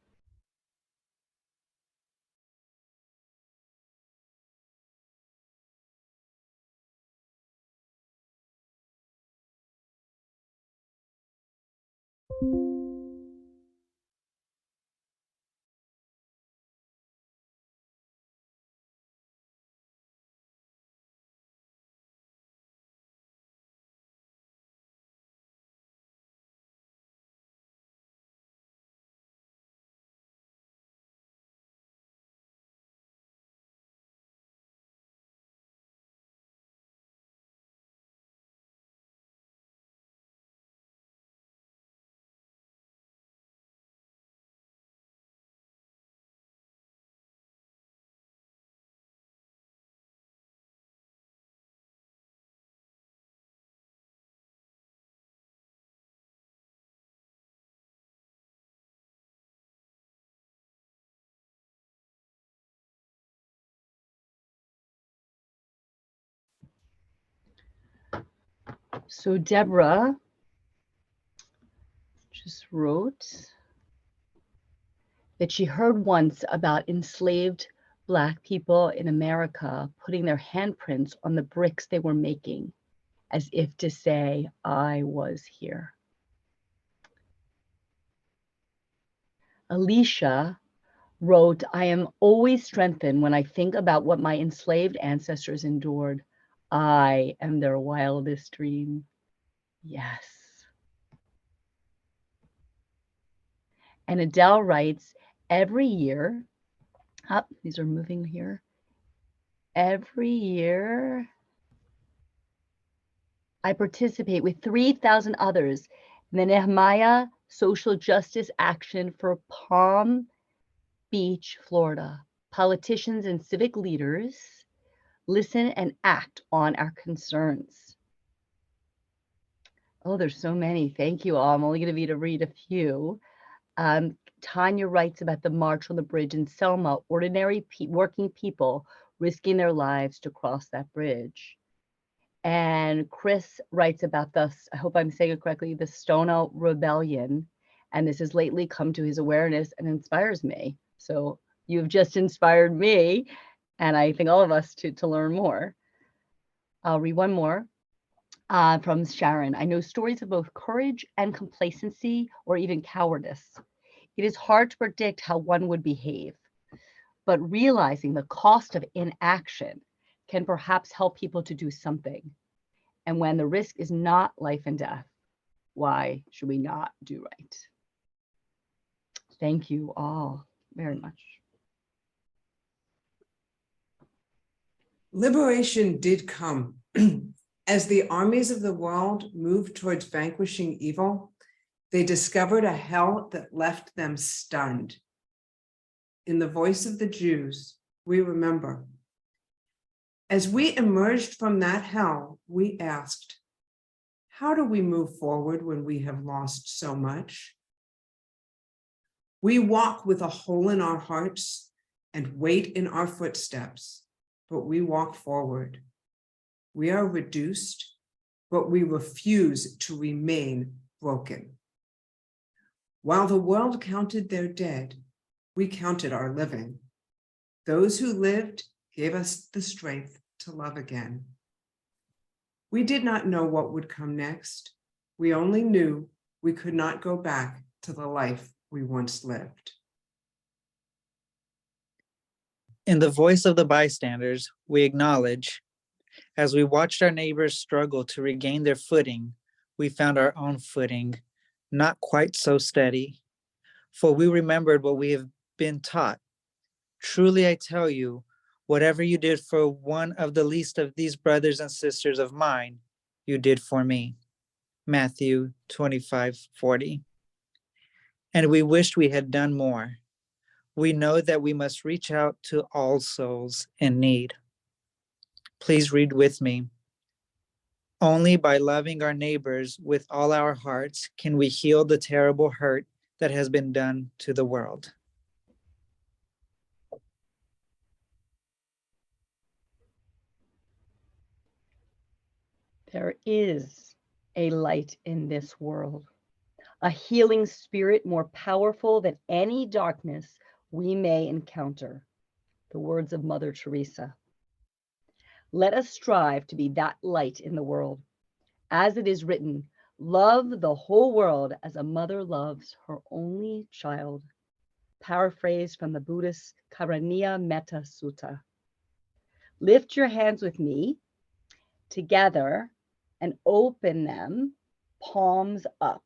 So Deborah just wrote that she heard once about enslaved Black people in America putting their handprints on the bricks they were making, as if to say, I was here. Alicia wrote, I am always strengthened when I think about what my enslaved ancestors endured. I am their wildest dream. Yes. And Adele writes, every year, these are moving here. Every year, I participate with 3,000 others in the Nehemiah Social Justice Action for Palm Beach, Florida. Politicians and civic leaders listen and act on our concerns. Oh, there's so many. Thank you all. I'm only going to read a few. Tanya writes about the March on the Bridge in Selma, ordinary working people risking their lives to cross that bridge. And Chris writes about I hope I'm saying it correctly, the Stono Rebellion. And this has lately come to his awareness and inspires me. So you've just inspired me, and I think all of us to learn more. I'll read one more from Sharon. I know stories of both courage and complacency, or even cowardice. It is hard to predict how one would behave, but realizing the cost of inaction can perhaps help people to do something. And when the risk is not life and death, why should we not do right? Thank you all very much. Liberation did come. As the armies of the world moved towards vanquishing evil, they discovered a hell that left them stunned. In the voice of the Jews, we remember. As we emerged from that hell, we asked, how do we move forward when we have lost so much? We walk with a hole in our hearts and weight in our footsteps, but we walk forward. We are reduced, but we refuse to remain broken. While the world counted their dead, we counted our living. Those who lived gave us the strength to love again. We did not know what would come next. We only knew we could not go back to the life we once lived. In the voice of the bystanders, we acknowledge, as we watched our neighbors struggle to regain their footing, we found our own footing, not quite so steady, for we remembered what we have been taught. Truly, I tell you, whatever you did for one of the least of these brothers and sisters of mine, you did for me. Matthew 25:40. And we wished we had done more. We know that we must reach out to all souls in need. Please read with me. Only by loving our neighbors with all our hearts can we heal the terrible hurt that has been done to the world. There is a light in this world, a healing spirit more powerful than any darkness we may encounter. The words of Mother Teresa. Let us strive to be that light in the world. As it is written, love the whole world as a mother loves her only child. Paraphrased from the Buddhist Karaniya Metta Sutta. Lift your hands with me together and open them, palms up.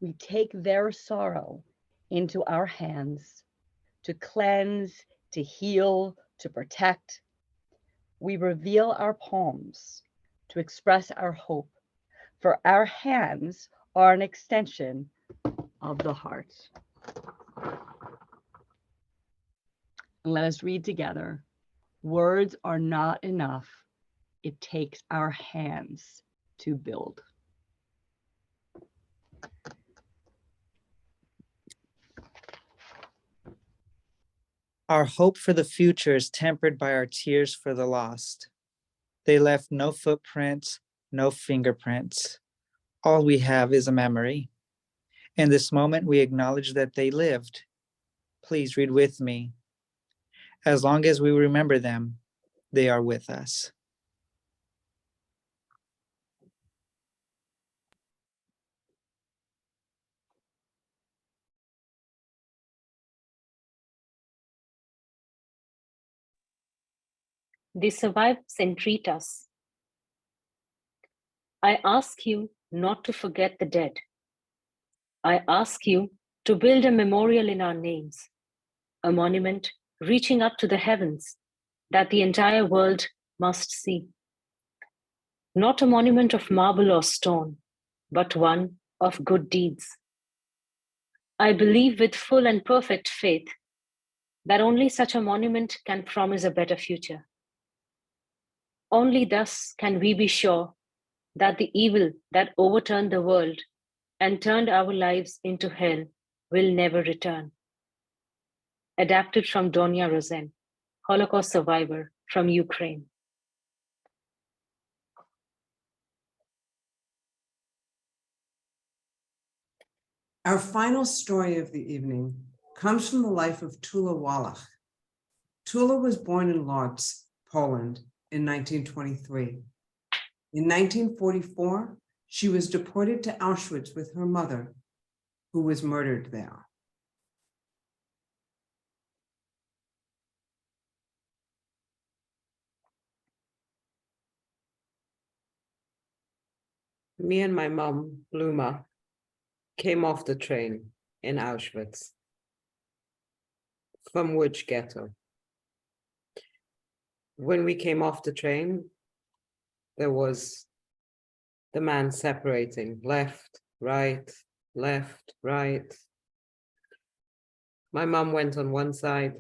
We take their sorrow into our hands to cleanse, to heal, to protect. We reveal our palms to express our hope, for our hands are an extension of the heart. And let us read together. Words are not enough. It takes our hands to build. Our hope for the future is tempered by our tears for the lost. They left no footprints, no fingerprints. All we have is a memory. In this moment, we acknowledge that they lived. Please read with me. As long as we remember them, they are with us. They survive and treat us. I ask you not to forget the dead. I ask you to build a memorial in our names, a monument reaching up to the heavens that the entire world must see. Not a monument of marble or stone, but one of good deeds. I believe with full and perfect faith that only such a monument can promise a better future. Only thus can we be sure that the evil that overturned the world and turned our lives into hell will never return. Adapted from Donya Rosen, Holocaust survivor from Ukraine. Our final story of the evening comes from the life of Tula Wallach. Tula was born in Lodz, Poland in 1923. In 1944, she was deported to Auschwitz with her mother, who was murdered there. Me and my mom, Bluma, came off the train in Auschwitz. From which ghetto? When we came off the train, there was the man separating left, right, left, right. My mom went on one side,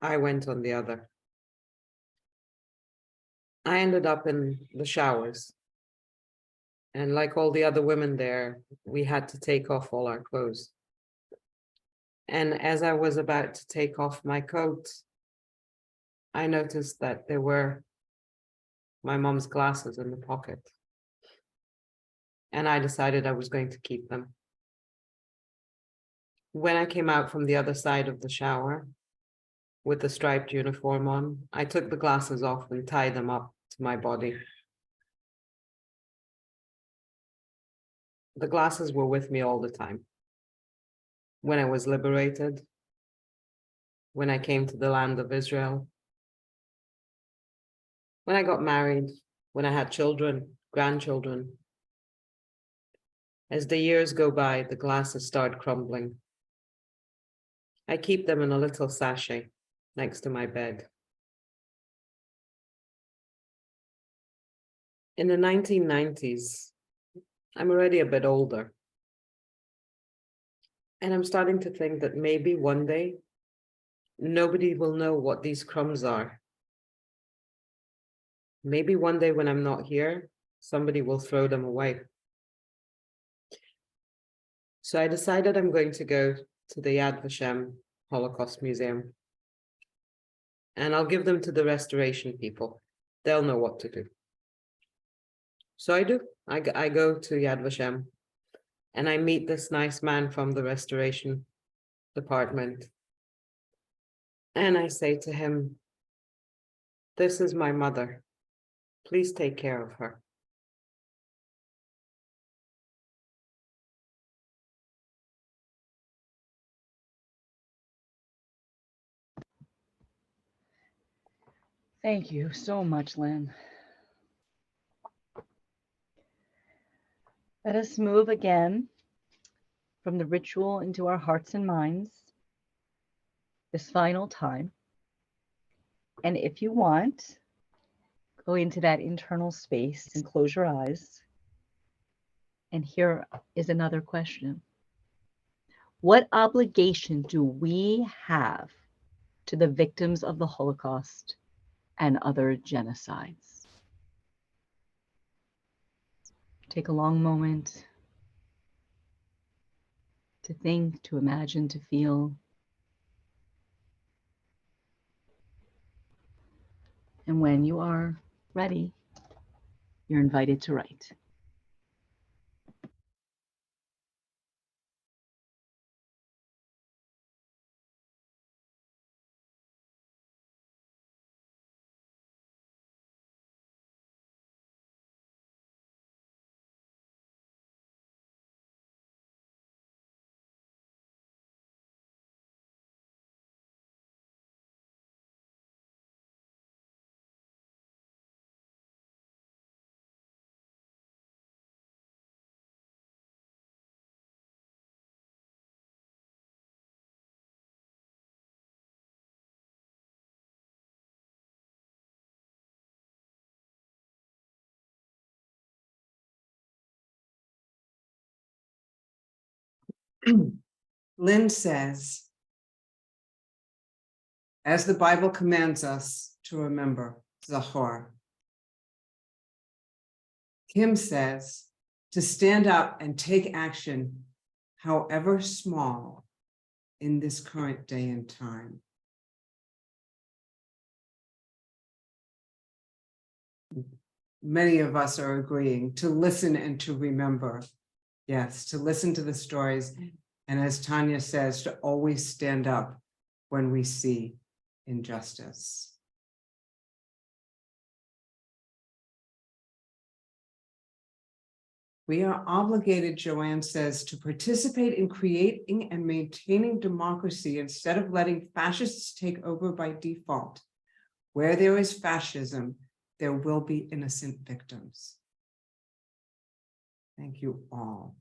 I went on the other. I ended up in the showers. And like all the other women there, we had to take off all our clothes. And as I was about to take off my coat, I noticed that there were my mom's glasses in the pocket. And I decided I was going to keep them. When I came out from the other side of the shower with the striped uniform on, I took the glasses off and tied them up to my body. The glasses were with me all the time. When I was liberated, when I came to the land of Israel, when I got married, when I had children, grandchildren. As the years go by, the glasses start crumbling. I keep them in a little sachet next to my bed. In the 1990s, I'm already a bit older. And I'm starting to think that maybe one day, nobody will know what these crumbs are. Maybe one day when I'm not here, somebody will throw them away. So I decided I'm going to go to the Yad Vashem Holocaust Museum. And I'll give them to the restoration people. They'll know what to do. So I do. I go to Yad Vashem and I meet this nice man from the restoration department. And I say to him, "This is my mother. Please take care of her." Thank you so much, Lynne. Let us move again from the ritual into our hearts and minds this final time. And if you want, go into that internal space and close your eyes. And here is another question. What obligation do we have to the victims of the Holocaust and other genocides? Take a long moment to think, to imagine, to feel. And when you are ready, you're invited to write. Lynne says, as the Bible commands us to remember, Zachor. Kim says, to stand up and take action, however small, in this current day and time. Many of us are agreeing to listen and to remember. Yes, to listen to the stories. And as Tanya says, to always stand up when we see injustice. We are obligated, Joanne says, to participate in creating and maintaining democracy instead of letting fascists take over by default. Where there is fascism, there will be innocent victims. Thank you all.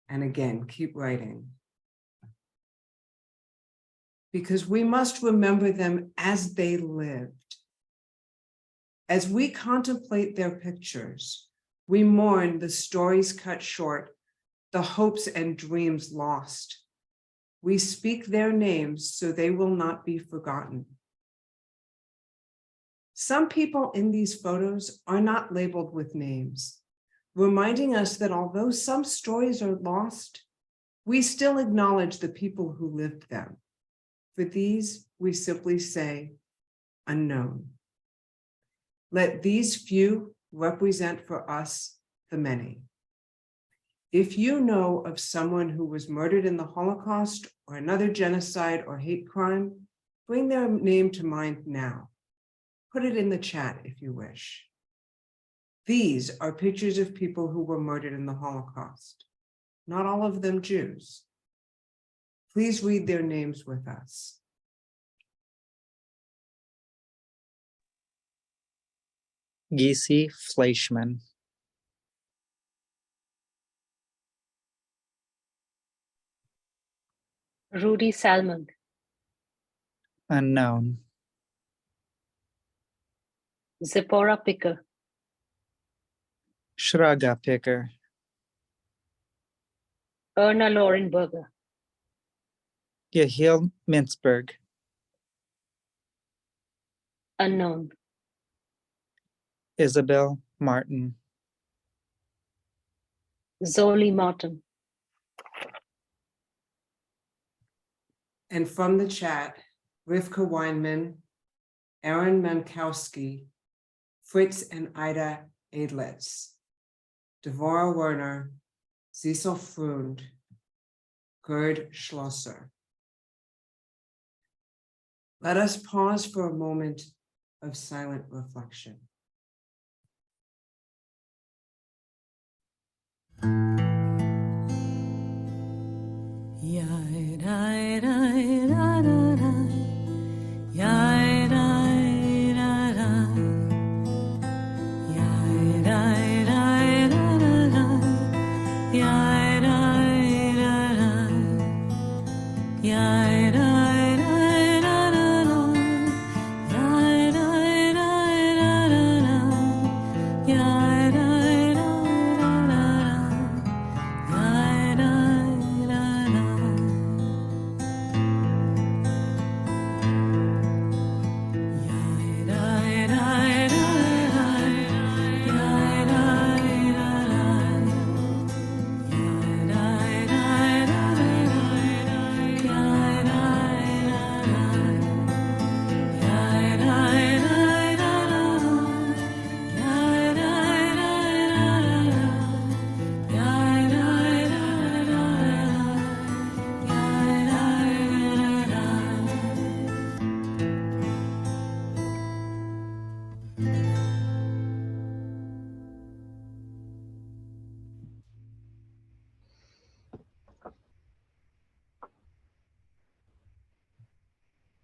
And again, keep writing. Because we must remember them as they lived. As we contemplate their pictures, we mourn the stories cut short, the hopes and dreams lost. We speak their names so they will not be forgotten. Some people in these photos are not labeled with names, reminding us that although some stories are lost, we still acknowledge the people who lived them. For these, we simply say, unknown. Let these few represent for us the many. If you know of someone who was murdered in the Holocaust or another genocide or hate crime, bring their name to mind now. Put it in the chat if you wish. These are pictures of people who were murdered in the Holocaust, not all of them Jews. Please read their names with us. Gysi Fleischman, Rudy Salmon, unknown. Zipporah Picker, Shraga Picker, Erna Laurenberger, Yehiel Mintzberg, unknown. Isabel Martin, Zoli Martin, And from the chat, Rivka Weinman, Aaron Mankowski, Fritz and Ida Adlitz, Devorah Werner, Cecil Frund, Gerd Schlosser. Let us pause for a moment of silent reflection.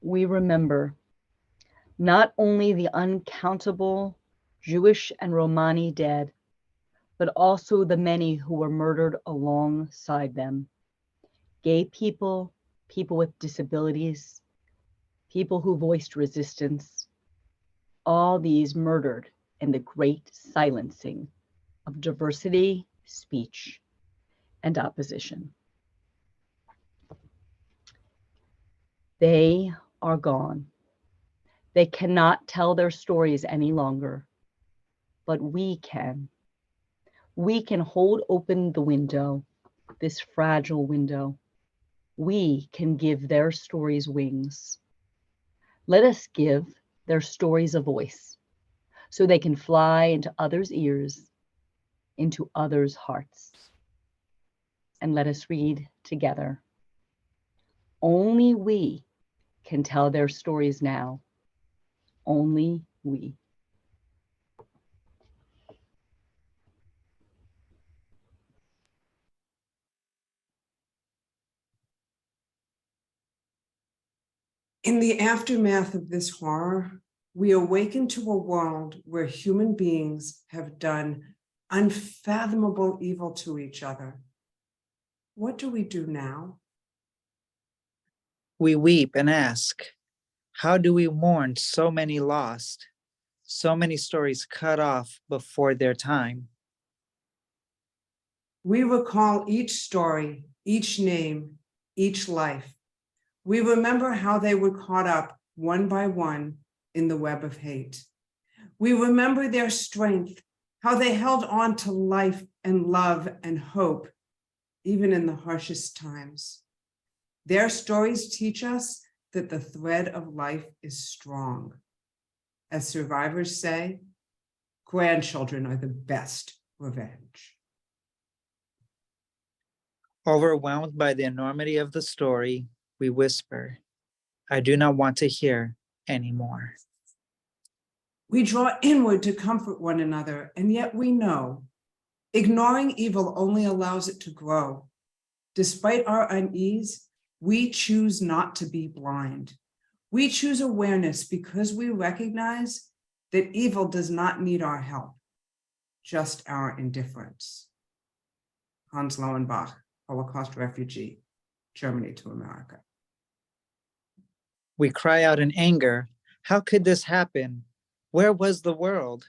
We remember not only the uncountable Jewish and Romani dead, but also the many who were murdered alongside them. Gay people, people with disabilities, people who voiced resistance, all these murdered in the great silencing of diversity speech and opposition. They are gone. They cannot tell their stories any longer, but we can. We can hold open the window, this fragile window. We can give their stories wings. Let us give their stories a voice so they can fly into others' ears, into others' hearts. And let us read together. Only we can tell their stories now. Only we. In the aftermath of this horror, we awaken to a world where human beings have done unfathomable evil to each other. What do we do now? We weep and ask, how do we mourn so many lost, so many stories cut off before their time? We recall each story, each name, each life. We remember how they were caught up one by one in the web of hate. We remember their strength, how they held on to life and love and hope, even in the harshest times. Their stories teach us that the thread of life is strong. As survivors say, grandchildren are the best revenge. Overwhelmed by the enormity of the story, we whisper, I do not want to hear anymore. We draw inward to comfort one another, and yet we know ignoring evil only allows it to grow. Despite our unease, we choose not to be blind. We choose awareness because we recognize that evil does not need our help, just our indifference. Hans Lauenbach, Holocaust refugee, Germany to America. We cry out in anger, how could this happen? Where was the world?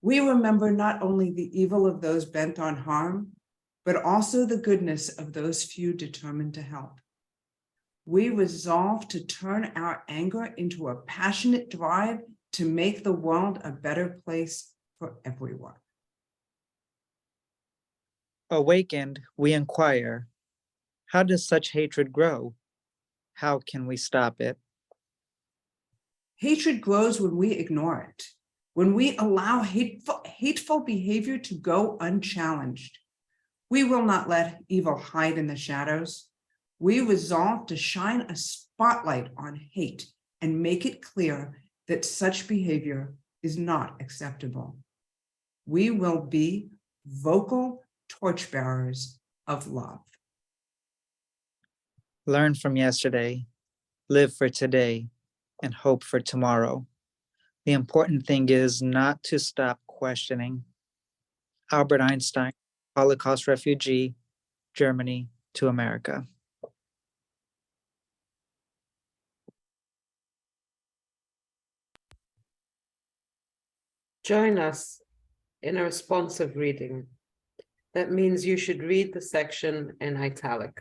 We remember not only the evil of those bent on harm, but also the goodness of those few determined to help. We resolve to turn our anger into a passionate drive to make the world a better place for everyone. Awakened, we inquire, how does such hatred grow? How can we stop it? Hatred grows when we ignore it, when we allow hateful behavior to go unchallenged. We will not let evil hide in the shadows. We resolve to shine a spotlight on hate and make it clear that such behavior is not acceptable. We will be vocal torchbearers of love. Learn from yesterday, live for today, and hope for tomorrow. The important thing is not to stop questioning. Albert Einstein, Holocaust refugee, Germany to America. Join us in a responsive reading. That means you should read the section in italic.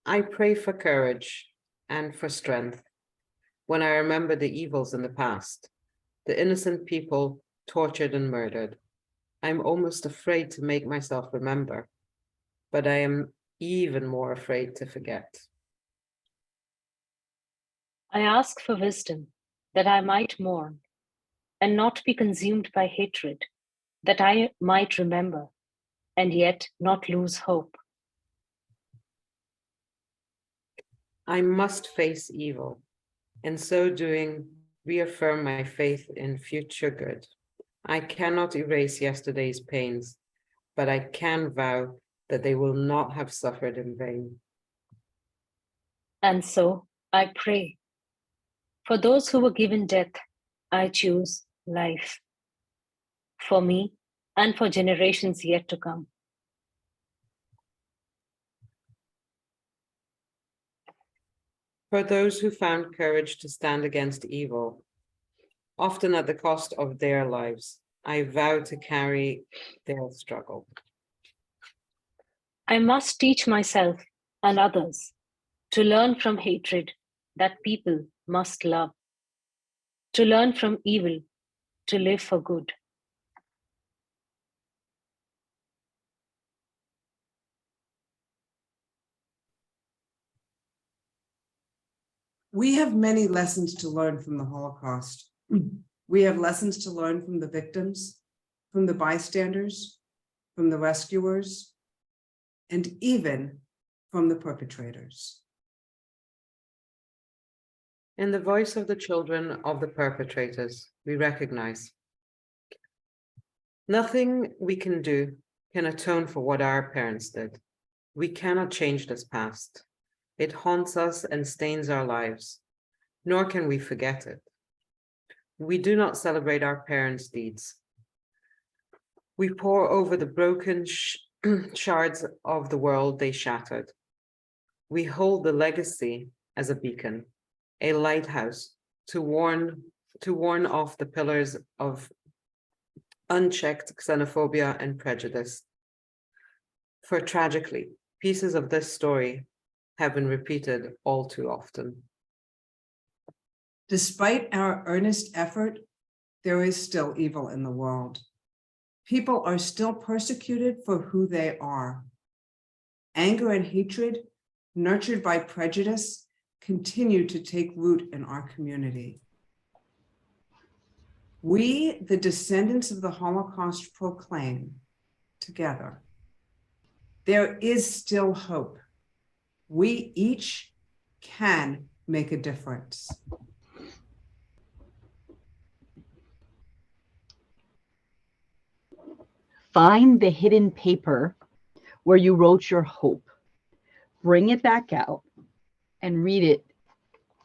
I pray for courage and for strength when I remember the evils in the past, the innocent people tortured and murdered. I'm almost afraid to make myself remember, but I am even more afraid to forget. I ask for wisdom that I might mourn and not be consumed by hatred, that I might remember and yet not lose hope. I must face evil. In so doing, reaffirm my faith in future good. I cannot erase yesterday's pains, but I can vow that they will not have suffered in vain. And so I pray. For those who were given death, I choose life. For me and for generations yet to come. For those who found courage to stand against evil, often at the cost of their lives, I vow to carry their struggle. I must teach myself and others to learn from hatred that people must love, to learn from evil, to live for good. We have many lessons to learn from the Holocaust. We have lessons to learn from the victims, from the bystanders, from the rescuers, and even from the perpetrators. In the voice of the children of the perpetrators, we recognize nothing we can do can atone for what our parents did. We cannot change this past. It haunts us and stains our lives, nor can we forget it. We do not celebrate our parents' deeds. We pore over the broken shards of the world they shattered. We hold the legacy as a beacon, a lighthouse to warn off the pillars of unchecked xenophobia and prejudice. For tragically, pieces of this story have been repeated all too often. Despite our earnest effort, there is still evil in the world. People are still persecuted for who they are. Anger and hatred, nurtured by prejudice, continue to take root in our community. We, the descendants of the Holocaust, proclaim together, there is still hope. We each can make a difference. Find the hidden paper where you wrote your hope. Bring it back out and read it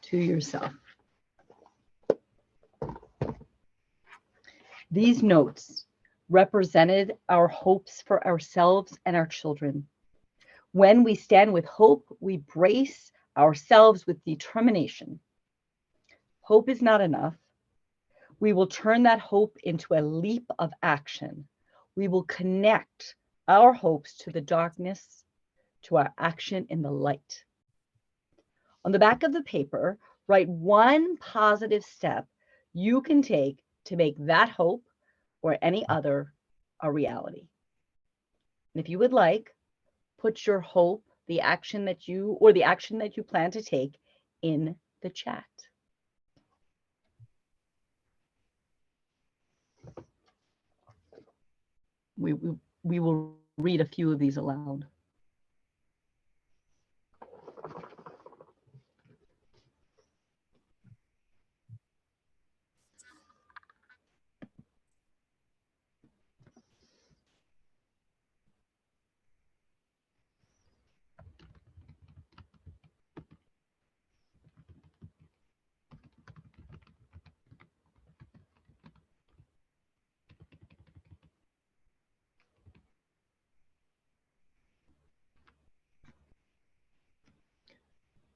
to yourself. These notes represented our hopes for ourselves and our children. When we stand with hope, we brace ourselves with determination. Hope is not enough. We will turn that hope into a leap of action. We will connect our hopes to the darkness, to our action in the light. On the back of the paper, write one positive step you can take to make that hope or any other a reality. And if you would like, put your hope, the action that you plan to take in the chat. We will read a few of these aloud.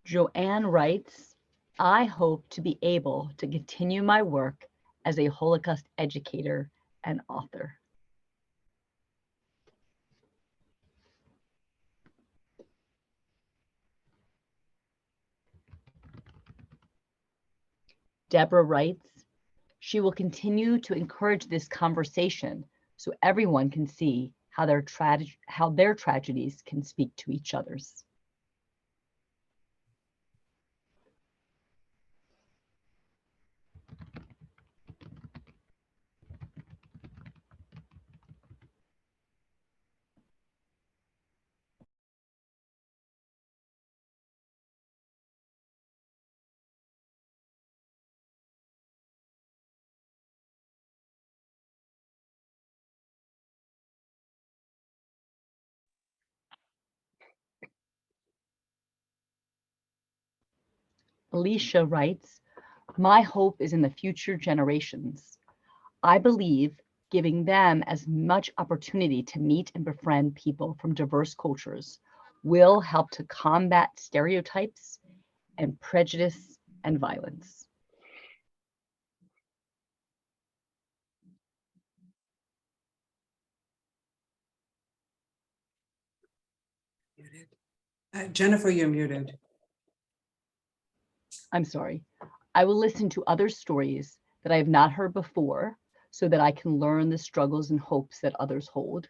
Joanne writes, I hope to be able to continue my work as a Holocaust educator and author. Deborah writes, she will continue to encourage this conversation so everyone can see how their tragedies can speak to each other's. Alicia writes, my hope is in the future generations. I believe giving them as much opportunity to meet and befriend people from diverse cultures will help to combat stereotypes and prejudice and violence. muted. Jennifer, you're muted. I'm sorry. I will listen to other stories that I have not heard before so that I can learn the struggles and hopes that others hold.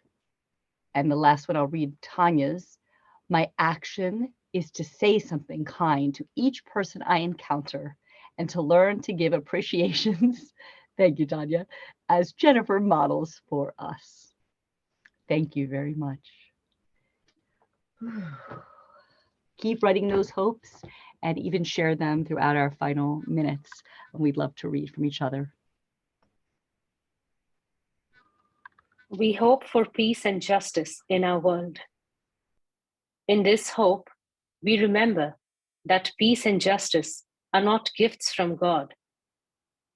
And the last one I'll read, Tanya's. My action is to say something kind to each person I encounter and to learn to give appreciations, thank you, Tanya, as Jennifer models for us. Thank you very much. Keep writing those hopes and even share them throughout our final minutes. And we'd love to read from each other. We hope for peace and justice in our world. In this hope, we remember that peace and justice are not gifts from God.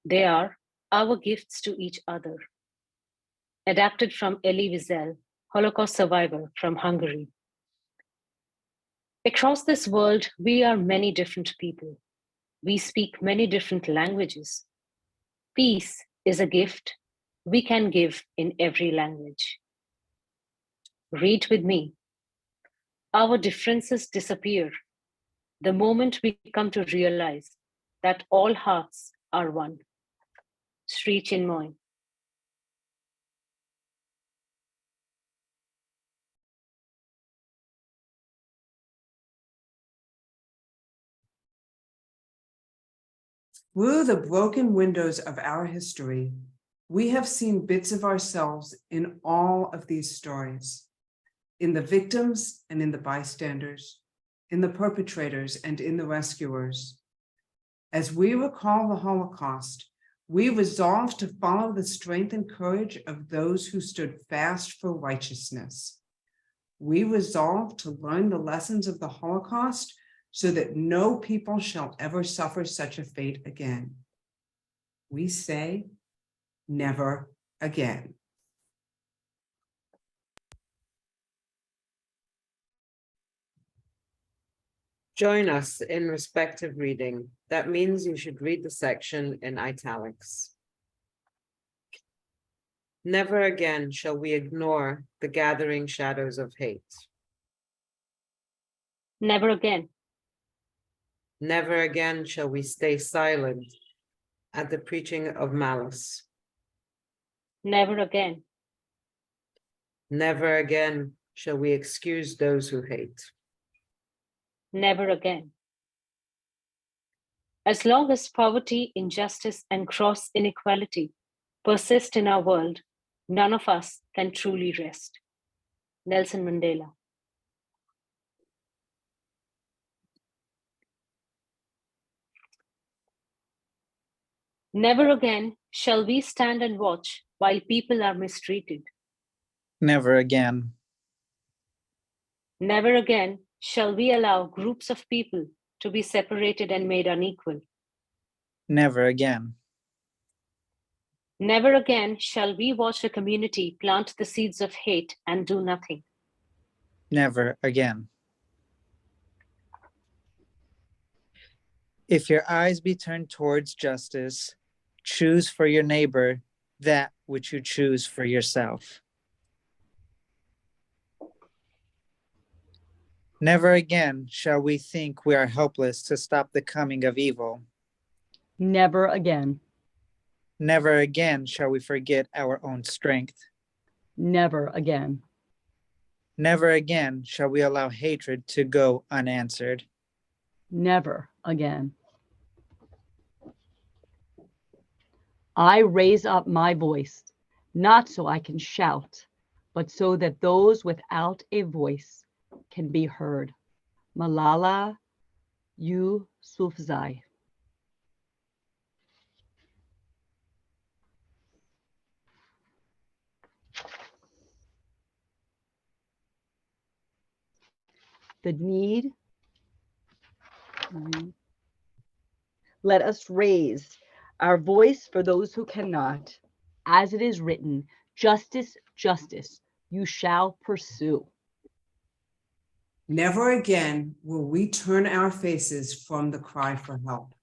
They are our gifts to each other. Adapted from Elie Wiesel, Holocaust survivor from Hungary. Across this world, we are many different people. We speak many different languages. Peace is a gift we can give in every language. Read with me. Our differences disappear the moment we come to realize that all hearts are one. Sri Chinmoy. Through the broken windows of our history, we have seen bits of ourselves in all of these stories, in the victims and in the bystanders, in the perpetrators and in the rescuers. As we recall the Holocaust, we resolve to follow the strength and courage of those who stood fast for righteousness. We resolve to learn the lessons of the Holocaust so that no people shall ever suffer such a fate again. We say, never again. Join us in respective reading. That means you should read the section in italics. Never again shall we ignore the gathering shadows of hate. Never again. Never again shall we stay silent at the preaching of malice. Never again. Never again shall we excuse those who hate. Never again. As long as poverty, injustice, and gross inequality persist in our world, none of us can truly rest. Nelson Mandela. Never again shall we stand and watch while people are mistreated. Never again. Never again shall we allow groups of people to be separated and made unequal. Never again. Never again shall we watch a community plant the seeds of hate and do nothing. Never again. If your eyes be turned towards justice, choose for your neighbor that which you choose for yourself. Never again shall we think we are helpless to stop the coming of evil. Never again. Never again shall we forget our own strength. Never again. Never again shall we allow hatred to go unanswered. Never again. I raise up my voice, not so I can shout, but so that those without a voice can be heard. Malala Yousafzai. The need. Let us raise our voice for those who cannot. As it is written, justice, justice, you shall pursue. Never again will we turn our faces from the cry for help.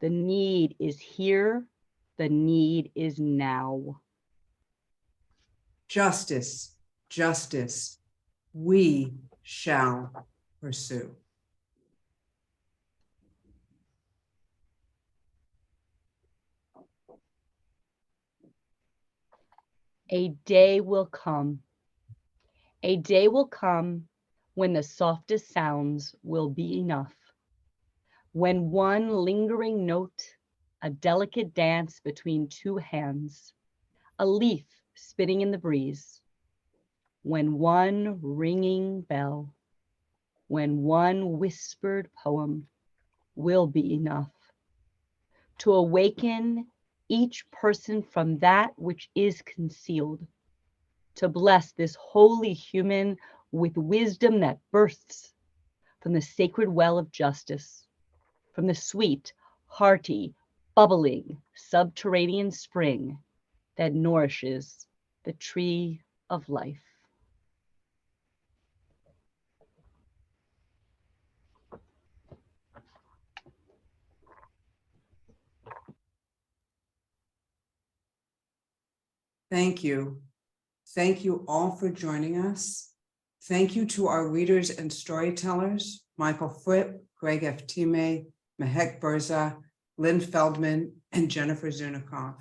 The need is here. The need is now. Justice, justice, we shall pursue. A day will come. A day will come when the softest sounds will be enough. When one lingering note, a delicate dance between two hands, a leaf spinning in the breeze, when one ringing bell, when one whispered poem will be enough to awaken each person from that which is concealed, to bless this holy human with wisdom that bursts from the sacred well of justice, from the sweet, hearty, bubbling, subterranean spring that nourishes the tree of life. Thank you. Thank you all for joining us. Thank you to our readers and storytellers, Michael Fripp, Greg Eftimie, Mehak Burza, Lynne Feldman, and Jennifer Zunikoff.